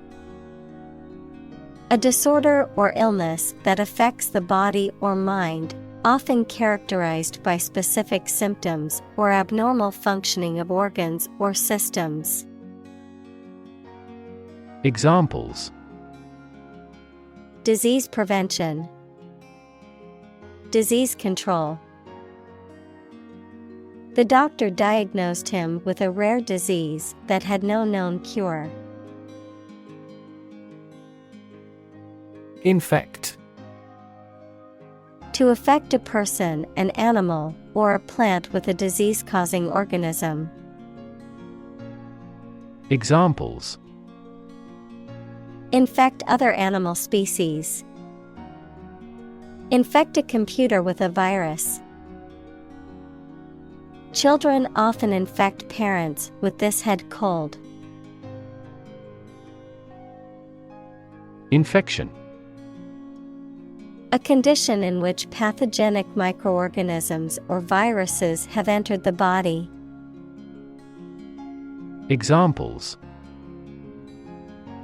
A disorder or illness that affects the body or mind, often characterized by specific symptoms or abnormal functioning of organs or systems. Examples: Disease prevention, disease control. The doctor diagnosed him with a rare disease that had no known cure. Infect. To affect a person, an animal, or a plant with a disease-causing organism. Examples: Infect other animal species. Infect a computer with a virus. Children often infect parents with this head cold. Infection. A condition in which pathogenic microorganisms or viruses have entered the body. Examples: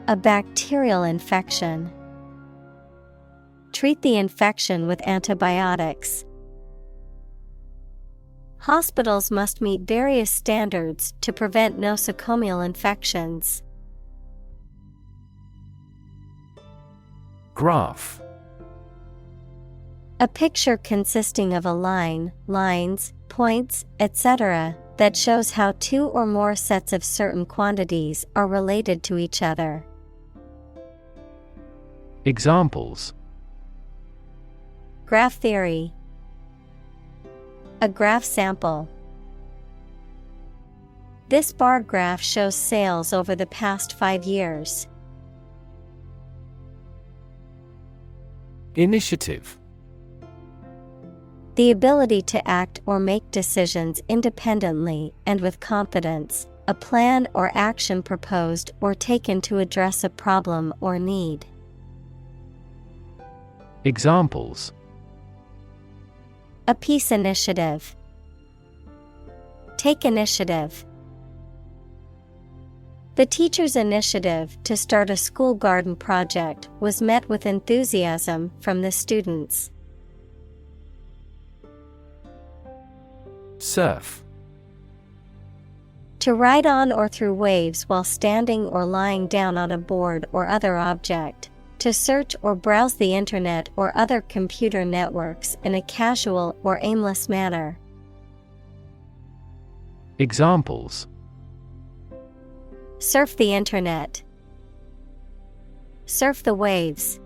A bacterial infection. Treat the infection with antibiotics. Hospitals must meet various standards to prevent nosocomial infections. Graph. A picture consisting of a line, lines, points, etc., that shows how two or more sets of certain quantities are related to each other. Examples: Graph theory. A graph sample. This bar graph shows sales over the past 5 years. Initiative. The ability to act or make decisions independently and with confidence, a plan or action proposed or taken to address a problem or need. Examples: A peace initiative. Take initiative. The teacher's initiative to start a school garden project was met with enthusiasm from the students. Surf. To ride on or through waves while standing or lying down on a board or other object. To search or browse the internet or other computer networks in a casual or aimless manner. Examples: Surf the internet. Surf the waves.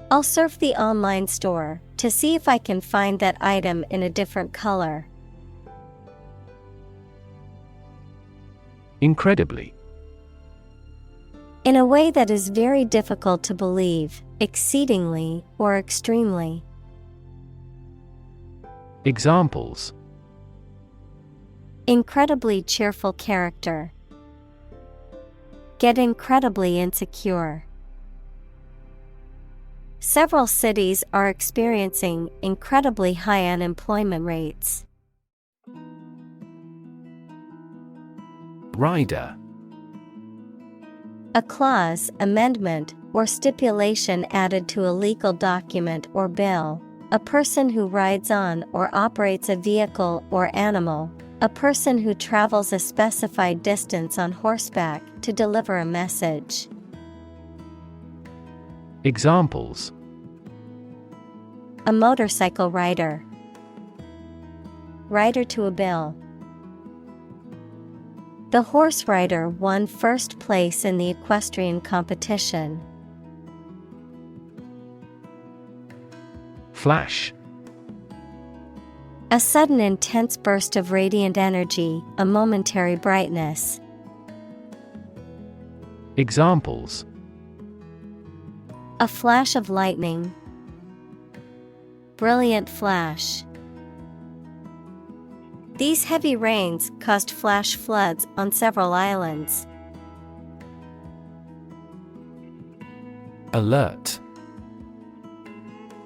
I'll surf the online store to see if I can find that item in a different color. Incredibly. In a way that is very difficult to believe, exceedingly, or extremely. Examples: Incredibly cheerful character. Get incredibly insecure. Several cities are experiencing incredibly high unemployment rates. Rider. A clause, amendment, or stipulation added to a legal document or bill. A person who rides on or operates a vehicle or animal. A person who travels a specified distance on horseback to deliver a message. Examples: A motorcycle rider. Rider to a bill. The horse rider won first place in the equestrian competition. Flash. A sudden intense burst of radiant energy, a momentary brightness. Examples: A flash of lightning. Brilliant flash. These heavy rains caused flash floods on several islands. Alert.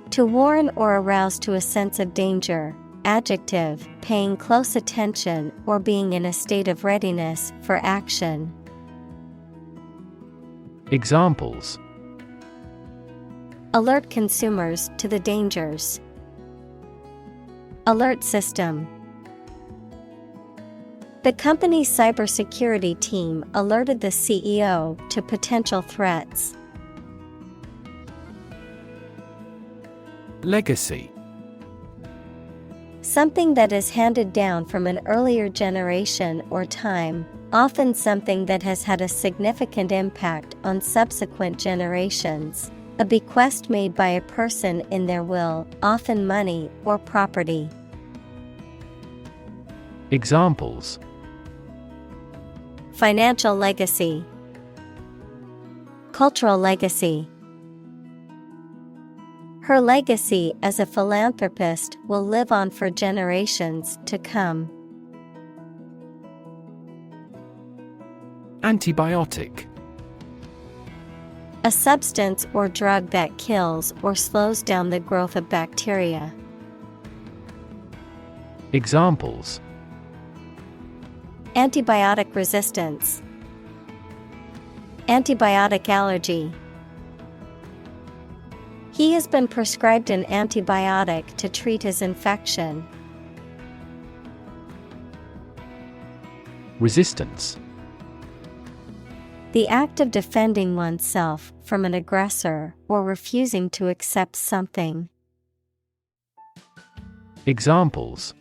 To warn or arouse to a sense of danger. Adjective, paying close attention or being in a state of readiness for action. Examples: alert consumers to the dangers. Alert system. The company's cybersecurity team alerted the CEO to potential threats. Legacy. Something that is handed down from an earlier generation or time, often something that has had a significant impact on subsequent generations. A bequest made by a person in their will, often money or property. Examples: financial legacy, cultural legacy. Her legacy as a philanthropist will live on for generations to come. Antibiotic. A substance or drug that kills or slows down the growth of bacteria. Examples: antibiotic resistance, antibiotic allergy. He has been prescribed an antibiotic to treat his infection. Resistance. The act of defending oneself from an aggressor or refusing to accept something. Examples: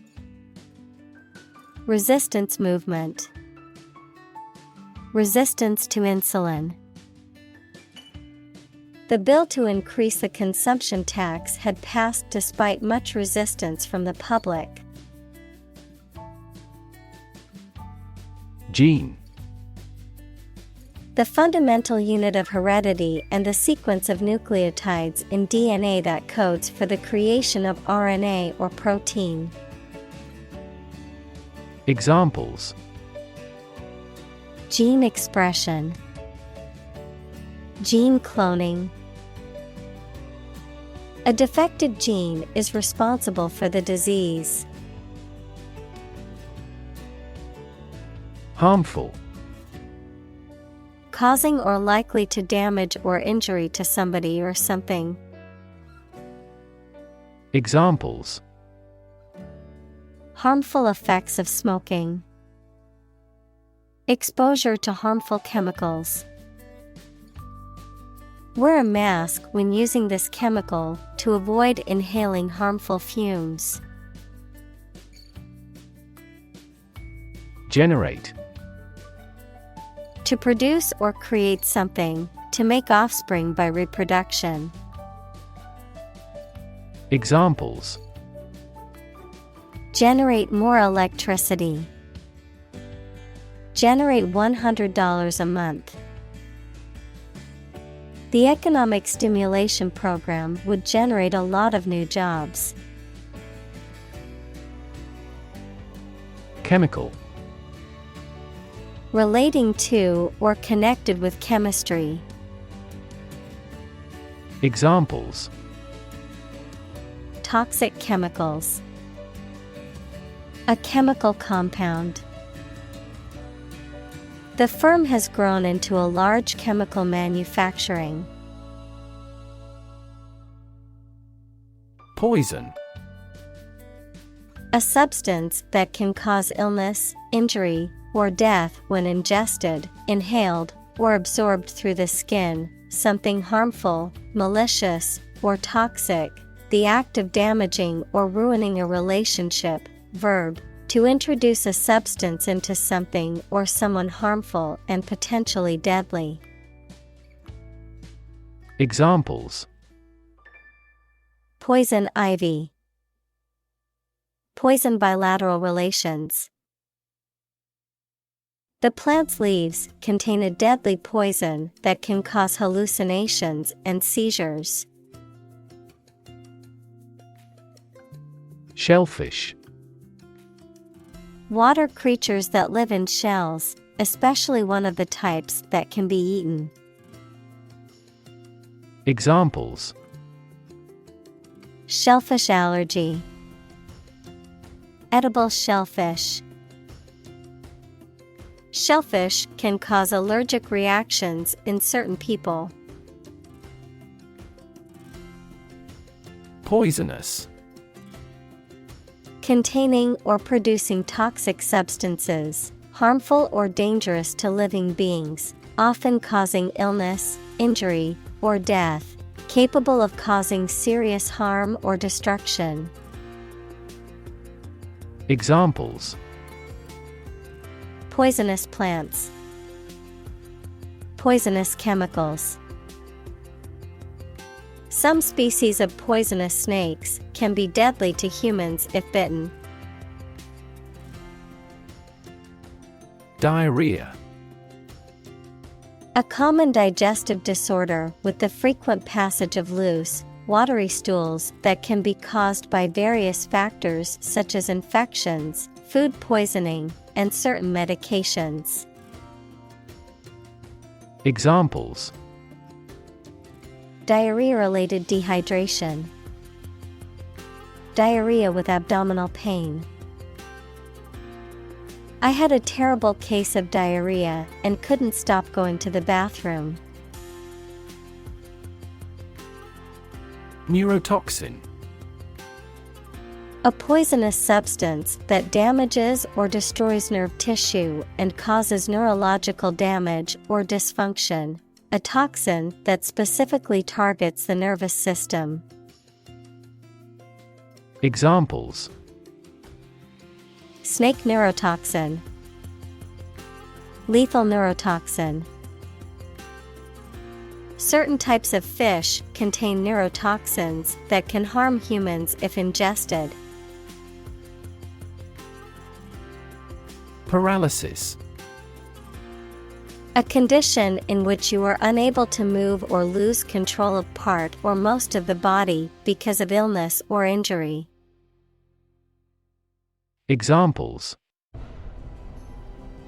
resistance movement, resistance to insulin. The bill to increase the consumption tax had passed despite much resistance from the public. Gene. The fundamental unit of heredity and the sequence of nucleotides in DNA that codes for the creation of RNA or protein. Examples: gene expression, gene cloning. A defective gene is responsible for the disease. Harmful. Causing or likely to damage or injury to somebody or something. Examples: harmful effects of smoking, exposure to harmful chemicals. Wear a mask when using this chemical to avoid inhaling harmful fumes. Generate. To produce or create something, to make offspring by reproduction. Examples: generate more electricity. Generate $100 a month. The economic stimulation program would generate a lot of new jobs. Chemical. Relating to or connected with chemistry. Examples: toxic chemicals. A chemical compound. The firm has grown into a large chemical manufacturing. Poison. A substance that can cause illness, injury, or death when ingested, inhaled, or absorbed through the skin, something harmful, malicious, or toxic, the act of damaging or ruining a relationship. Verb, to introduce a substance into something or someone harmful and potentially deadly. Examples: poison ivy. Poison bilateral relations. The plant's leaves contain a deadly poison that can cause hallucinations and seizures. Shellfish. Water creatures that live in shells, especially one of the types that can be eaten. Examples: shellfish allergy. Edible shellfish. Shellfish can cause allergic reactions in certain people. Poisonous. Containing or producing toxic substances, harmful or dangerous to living beings, often causing illness, injury, or death, capable of causing serious harm or destruction. Examples: Poisonous plants, poisonous chemicals. Some species of poisonous snakes can be deadly to humans if bitten. Diarrhea. A common digestive disorder with the frequent passage of loose, watery stools that can be caused by various factors such as infections, food poisoning, and certain medications. Examples: Diarrhea-related dehydration, diarrhea with abdominal pain. I had a terrible case of diarrhea and couldn't stop going to the bathroom. Neurotoxin. A poisonous substance that damages or destroys nerve tissue and causes neurological damage or dysfunction. A toxin that specifically targets the nervous system. Examples: Snake neurotoxin, lethal neurotoxin. Certain types of fish contain neurotoxins that can harm humans if ingested. Paralysis. A condition in which you are unable to move or lose control of part or most of the body because of illness or injury. Examples: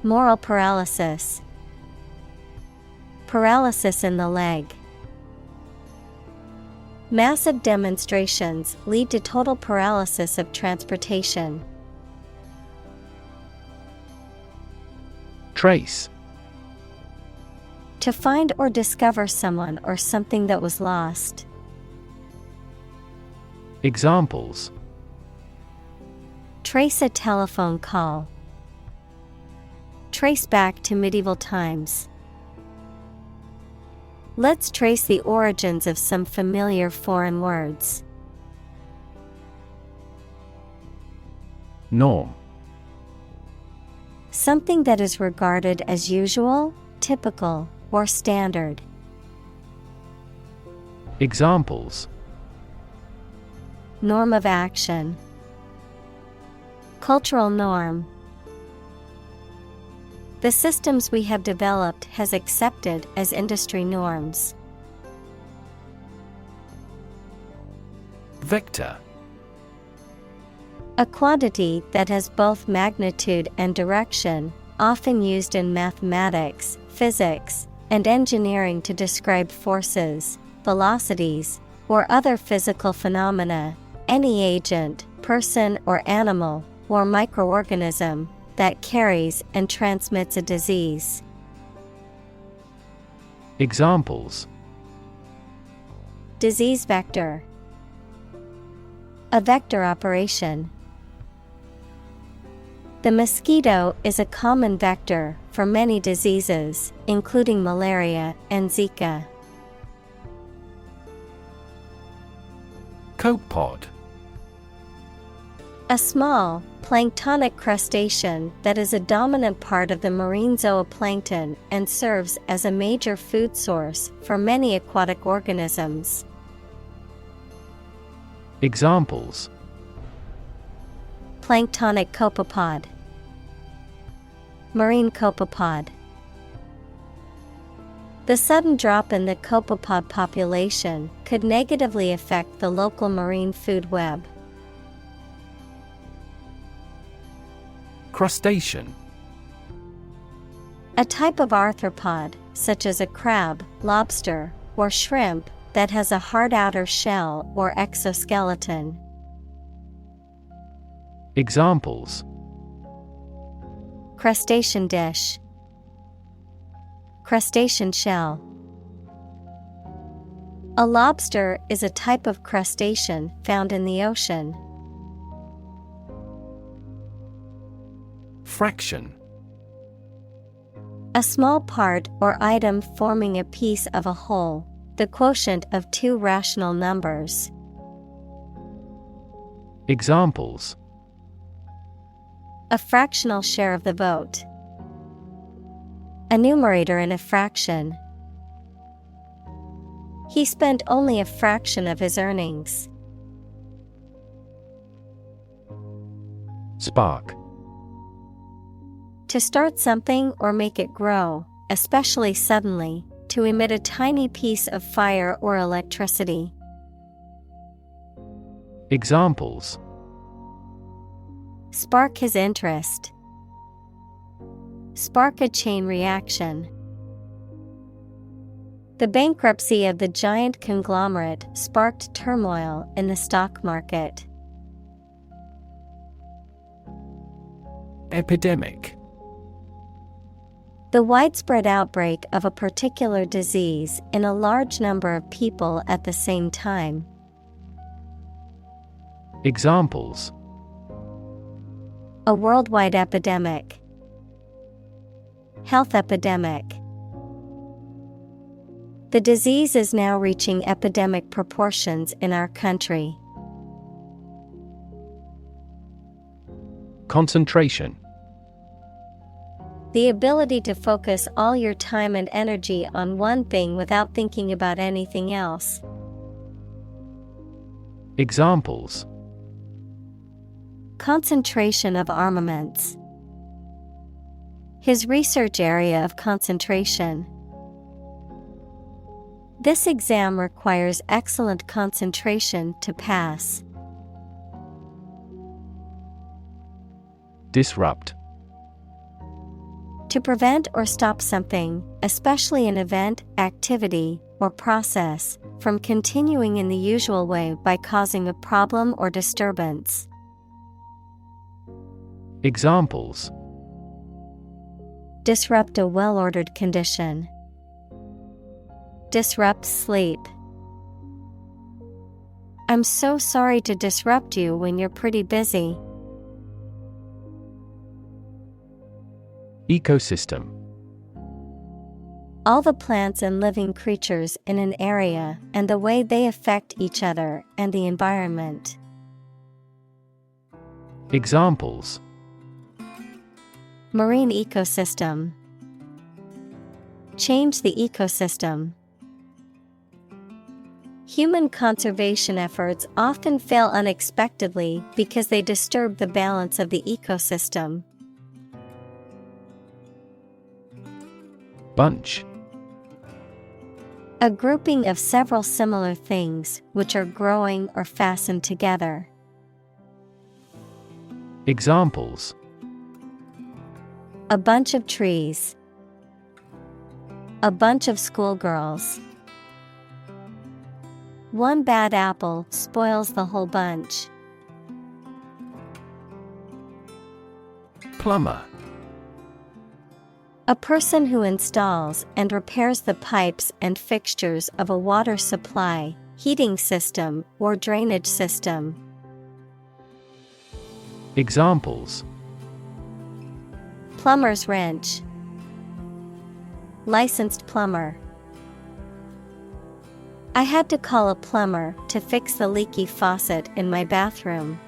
Moral paralysis, paralysis in the leg. Massive demonstrations lead to total paralysis of transportation. Trace. To find or discover someone or something that was lost. Examples: Trace a telephone call. Trace back to medieval times. Let's trace the origins of some familiar foreign words. Norm. Something that is regarded as usual, typical, or standard. Examples: Norm of action. Cultural norm. The systems we have developed has accepted as industry norms. Vector. A quantity that has both magnitude and direction, often used in mathematics, physics, and engineering to describe forces, velocities, or other physical phenomena. Any agent, person or animal, or microorganism that carries and transmits a disease. Examples: Disease vector. A vector operation. The mosquito is a common vector for many diseases, including malaria and Zika. Copepod. A small, planktonic crustacean that is a dominant part of the marine zooplankton and serves as a major food source for many aquatic organisms. Examples: Planktonic copepod. Marine copepod. The sudden drop in the copepod population could negatively affect the local marine food web. Crustacean. A type of arthropod, such as a crab, lobster, or shrimp, that has a hard outer shell or exoskeleton. Examples: Crustacean dish. Crustacean shell. A lobster is a type of crustacean found in the ocean. Fraction. A small part or item forming a piece of a whole, the quotient of two rational numbers. Examples: A fractional share of the vote. A numerator in a fraction. He spent only a fraction of his earnings. Spark. To start something or make it grow, especially suddenly, to emit a tiny piece of fire or electricity. Examples: Spark his interest. Spark a chain reaction. The bankruptcy of the giant conglomerate sparked turmoil in the stock market. Epidemic. The widespread outbreak of a particular disease in a large number of people at the same time. Examples: A worldwide epidemic. Health epidemic. The disease is now reaching epidemic proportions in our country. Concentration. The ability to focus all your time and energy on one thing without thinking about anything else. Examples: Concentration of armaments. His research area of concentration. This exam requires excellent concentration to pass. Disrupt. To prevent or stop something, especially an event, activity, or process, from continuing in the usual way by causing a problem or disturbance. Examples: Disrupt a well-ordered condition. Disrupt sleep. I'm so sorry to disrupt you when you're pretty busy. Ecosystem. All the plants and living creatures in an area and the way they affect each other and the environment. Examples: Marine ecosystem. Change the ecosystem. Human conservation efforts often fail unexpectedly because they disturb the balance of the ecosystem. Bunch. A grouping of several similar things which are growing or fastened together. Examples: A bunch of trees. A bunch of schoolgirls. One bad apple spoils the whole bunch. Plumber. A person who installs and repairs the pipes and fixtures of a water supply, heating system, or drainage system. Examples: Plumber's wrench. Licensed plumber. I had to call a plumber to fix the leaky faucet in my bathroom.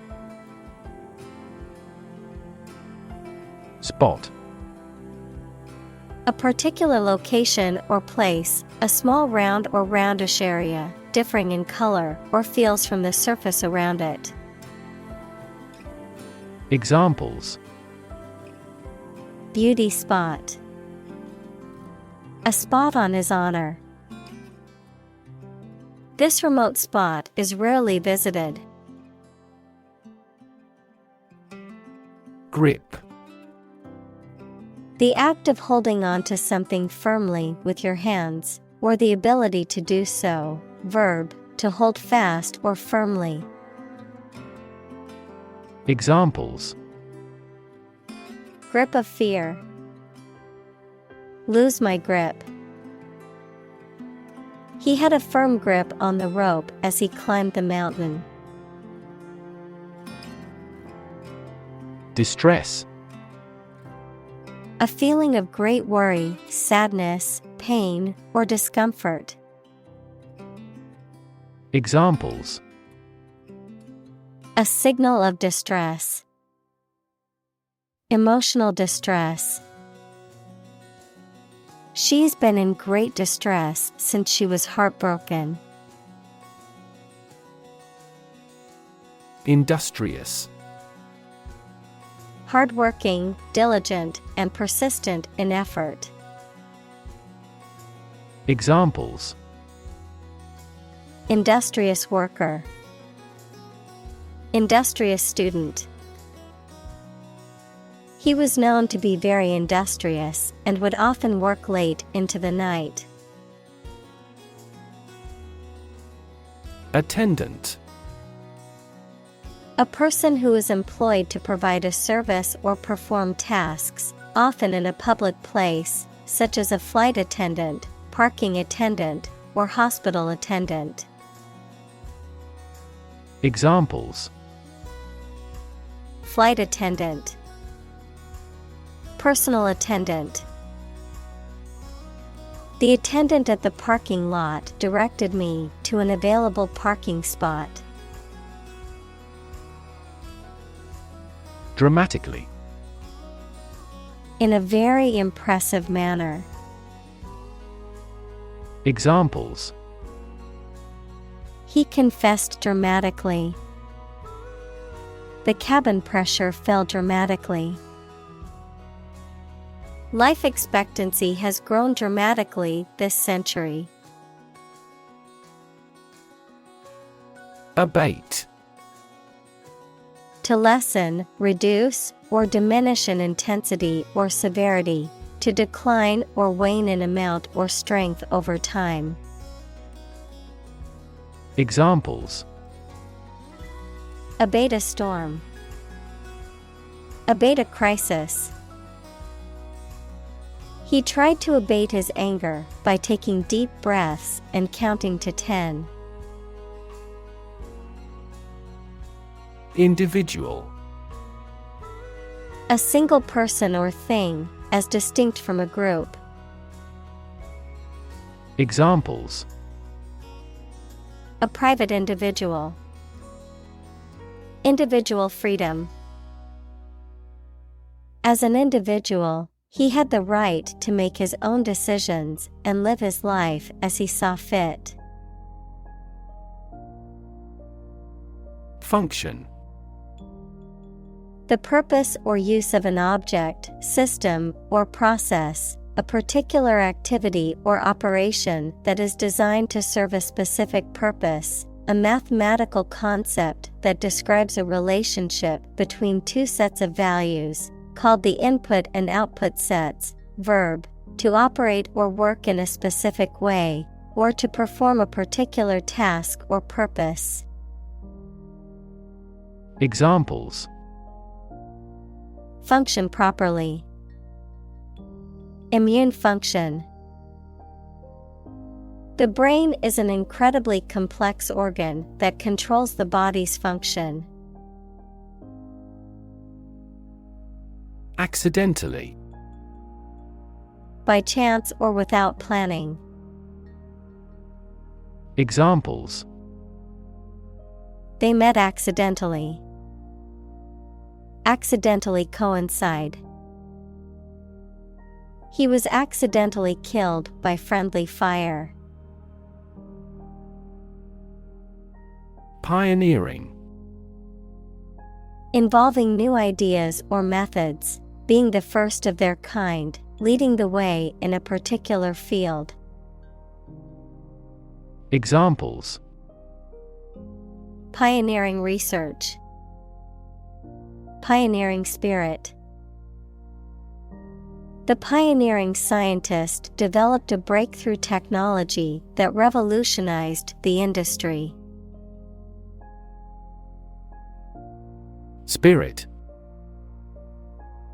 Spot. A particular location or place, a small round or roundish area, differing in color or feels from the surface around it. Examples: Beauty spot. A spot on his honor. This remote spot is rarely visited. Grip. The act of holding on to something firmly with your hands, or the ability to do so. Verb, to hold fast or firmly. Examples: Grip of fear. Lose my grip. He had a firm grip on the rope as he climbed the mountain. Distress. A feeling of great worry, sadness, pain, or discomfort. Examples: A signal of distress. Emotional distress. She's been in great distress since she was heartbroken. Industrious. Hardworking, diligent, and persistent in effort. Examples: Industrious worker. Industrious student. He was known to be very industrious and would often work late into the night. Attendant. A person who is employed to provide a service or perform tasks, often in a public place, such as a flight attendant, parking attendant, or hospital attendant. Examples: Flight attendant. Personal attendant. The attendant at the parking lot directed me to an available parking spot. Dramatically. In a very impressive manner. Examples: He confessed dramatically. The cabin pressure fell dramatically. Life expectancy has grown dramatically this century. Abate. To lessen, reduce, or diminish in intensity or severity, to decline or wane in amount or strength over time. Examples: Abate a storm. Abate a crisis. He tried to abate his anger by taking deep breaths and counting to 10. Individual. A single person or thing, as distinct from a group. Examples: A private individual. Individual freedom. As an individual, he had the right to make his own decisions and live his life as he saw fit. Function. The purpose or use of an object, system, or process, a particular activity or operation that is designed to serve a specific purpose, a mathematical concept that describes a relationship between two sets of values, called the input and output sets. Verb, to operate or work in a specific way, or to perform a particular task or purpose. Examples: Function properly. Immune function. The brain is an incredibly complex organ that controls the body's function. Accidentally. By chance or without planning. Examples: They met accidentally. Accidentally coincide. He was accidentally killed by friendly fire. Pioneering. Involving new ideas or methods, being the first of their kind, leading the way in a particular field. Examples: Pioneering research. Pioneering spirit. The pioneering scientist developed a breakthrough technology that revolutionized the industry. Spirit.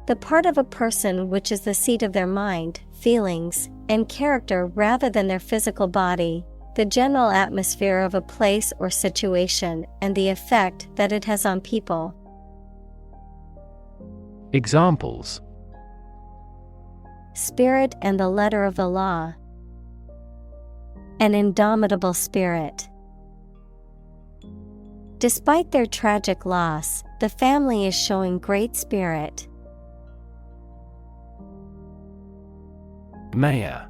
The part of a person which is the seat of their mind, feelings, and character rather than their physical body, The general atmosphere of a place or situation and the effect that it has on people. Examples: Spirit and the letter of the law. An indomitable spirit. Despite their tragic loss, the family is showing great spirit. Mayor.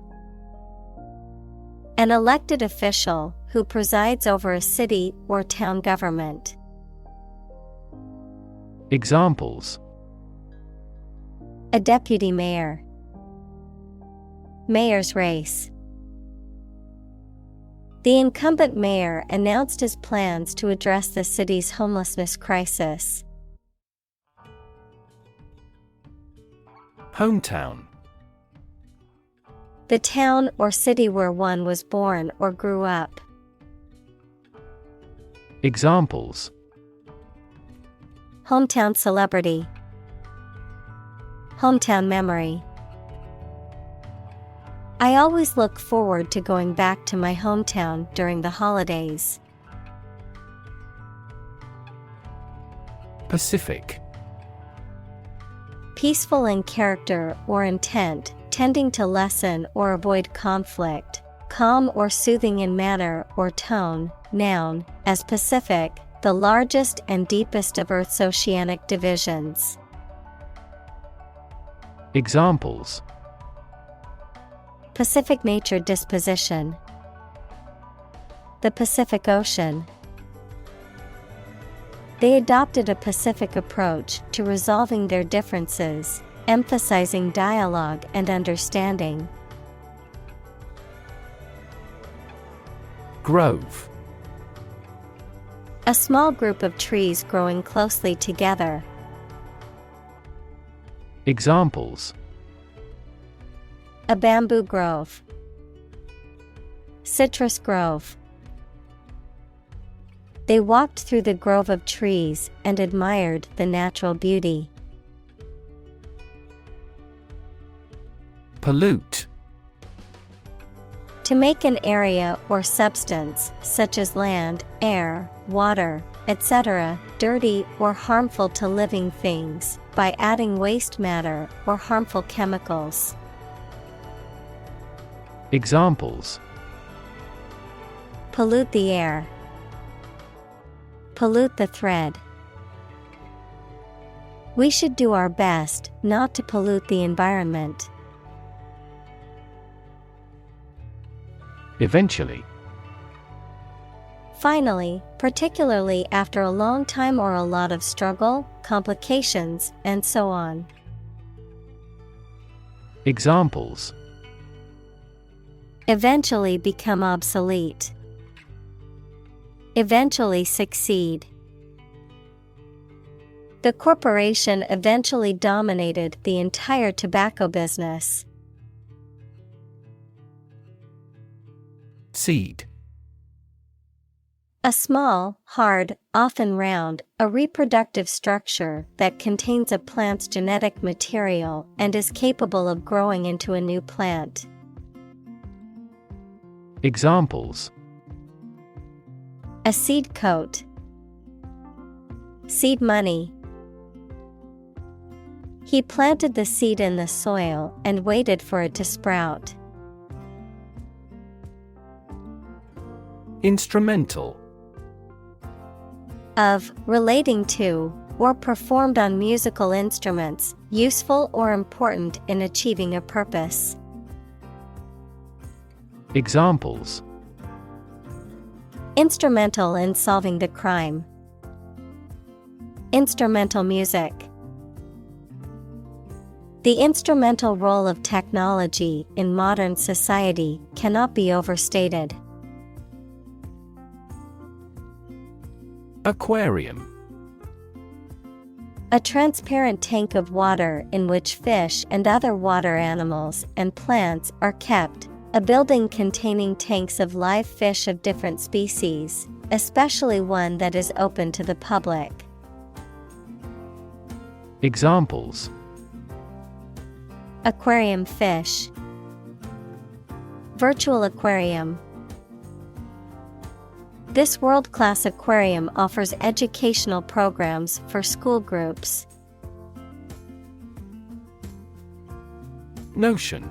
An elected official who presides over a city or town government. Examples: A deputy mayor. Mayor's race. The incumbent mayor announced his plans to address the city's homelessness crisis. Hometown. The town or city where one was born or grew up. Examples: Hometown celebrity. Hometown memory. I always look forward to going back to my hometown during the holidays. Pacific. Peaceful in character or intent, tending to lessen or avoid conflict, calm or soothing in manner or tone. Noun, as Pacific, the largest and deepest of Earth's oceanic divisions. Examples: Pacific nature disposition. The Pacific Ocean. They adopted a pacific approach to resolving their differences, emphasizing dialogue and understanding. Grove. A small group of trees growing closely together. Examples: A bamboo grove. Citrus grove. They walked through the grove of trees and admired the natural beauty. Pollute. To make an area or substance, such as land, air, water, etc., dirty or harmful to living things, by adding waste matter or harmful chemicals. Examples: Pollute the air. Pollute the thread. We should do our best not to pollute the environment. Eventually. Finally, particularly after a long time or a lot of struggle, complications, and so on. Examples: Eventually become obsolete. Eventually succeed. The corporation eventually dominated the entire tobacco business. Seed. A small, hard, often round, a reproductive structure that contains a plant's genetic material and is capable of growing into a new plant. Examples: A seed coat. Seed money. He planted the seed in the soil and waited for it to sprout. Instrumental. Of, relating to, or performed on musical instruments, useful or important in achieving a purpose. Examples: Instrumental in solving the crime. Instrumental music. The instrumental role of technology in modern society cannot be overstated. Aquarium. A transparent tank of water in which fish and other water animals and plants are kept. A building containing tanks of live fish of different species, especially one that is open to the public. Examples: Aquarium fish. Virtual aquarium. This world-class aquarium offers educational programs for school groups. Notion.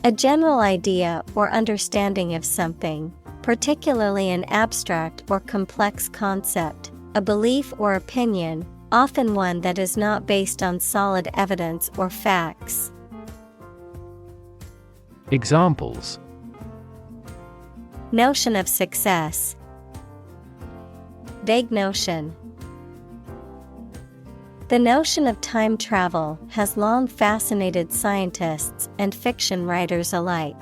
A general idea or understanding of something, particularly an abstract or complex concept, a belief or opinion, often one that is not based on solid evidence or facts. Examples. Notion of success. Vague notion. The notion of time travel has long fascinated scientists and fiction writers alike.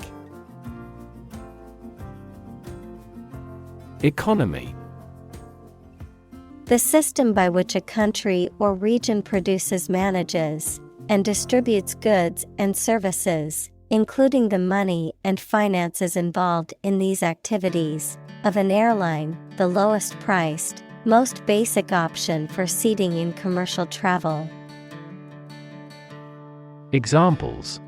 Economy. The system by which a country or region produces, manages, and distributes goods and services, including the money and finances involved in these activities, of an airline, the lowest priced, most basic option for seating in commercial travel. Examples.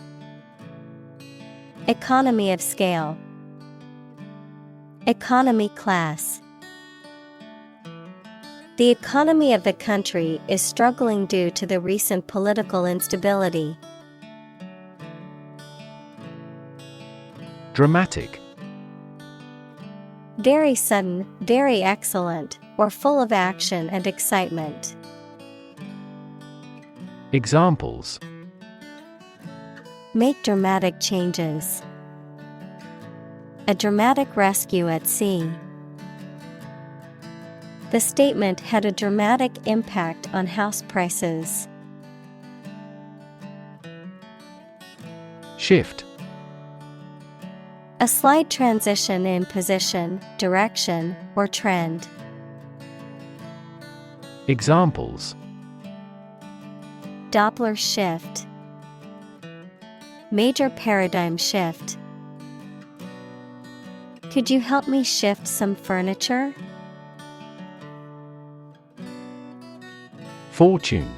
Economy of scale. Economy class. The economy of the country is struggling due to the recent political instability. Dramatic. Very sudden, very excellent, or full of action and excitement. Examples. Make dramatic changes. A dramatic rescue at sea. The statement had a dramatic impact on house prices. Shift. A slight transition in position, direction, or trend. Examples. Doppler shift. Major paradigm shift. Could you help me shift some furniture? Fortune.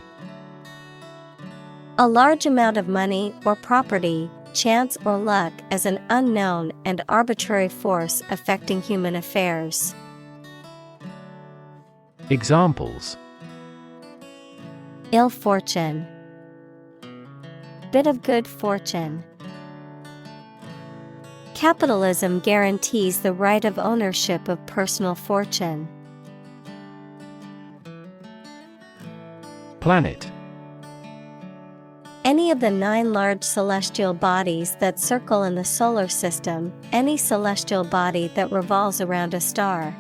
A large amount of money or property, chance or luck as an unknown and arbitrary force affecting human affairs. Examples. Ill fortune. Bit of good fortune. Capitalism guarantees the right of ownership of personal fortune. Planet. Any of the 9 large celestial bodies that circle in the solar system, any celestial body that revolves around a star.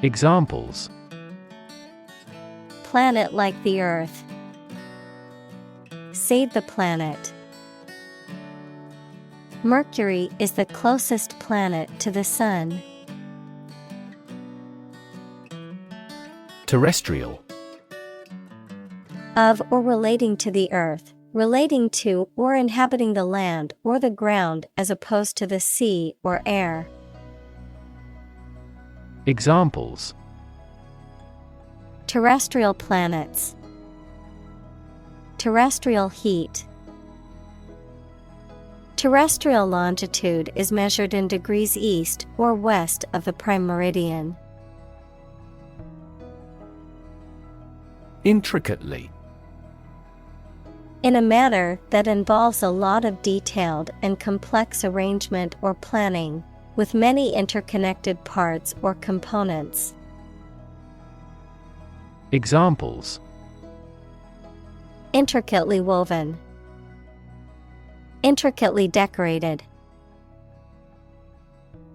Examples. Planet like the Earth. Save the planet. Mercury is the closest planet to the Sun. Terrestrial. Of or relating to the earth, relating to or inhabiting the land or the ground as opposed to the sea or air. Examples. Terrestrial planets. Terrestrial heat. Terrestrial longitude is measured in degrees east or west of the prime meridian. Intricately. In a manner that involves a lot of detailed and complex arrangement or planning, with many interconnected parts or components. Examples. Intricately woven. Intricately decorated.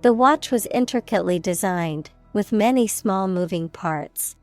The watch was intricately designed, with many small moving parts.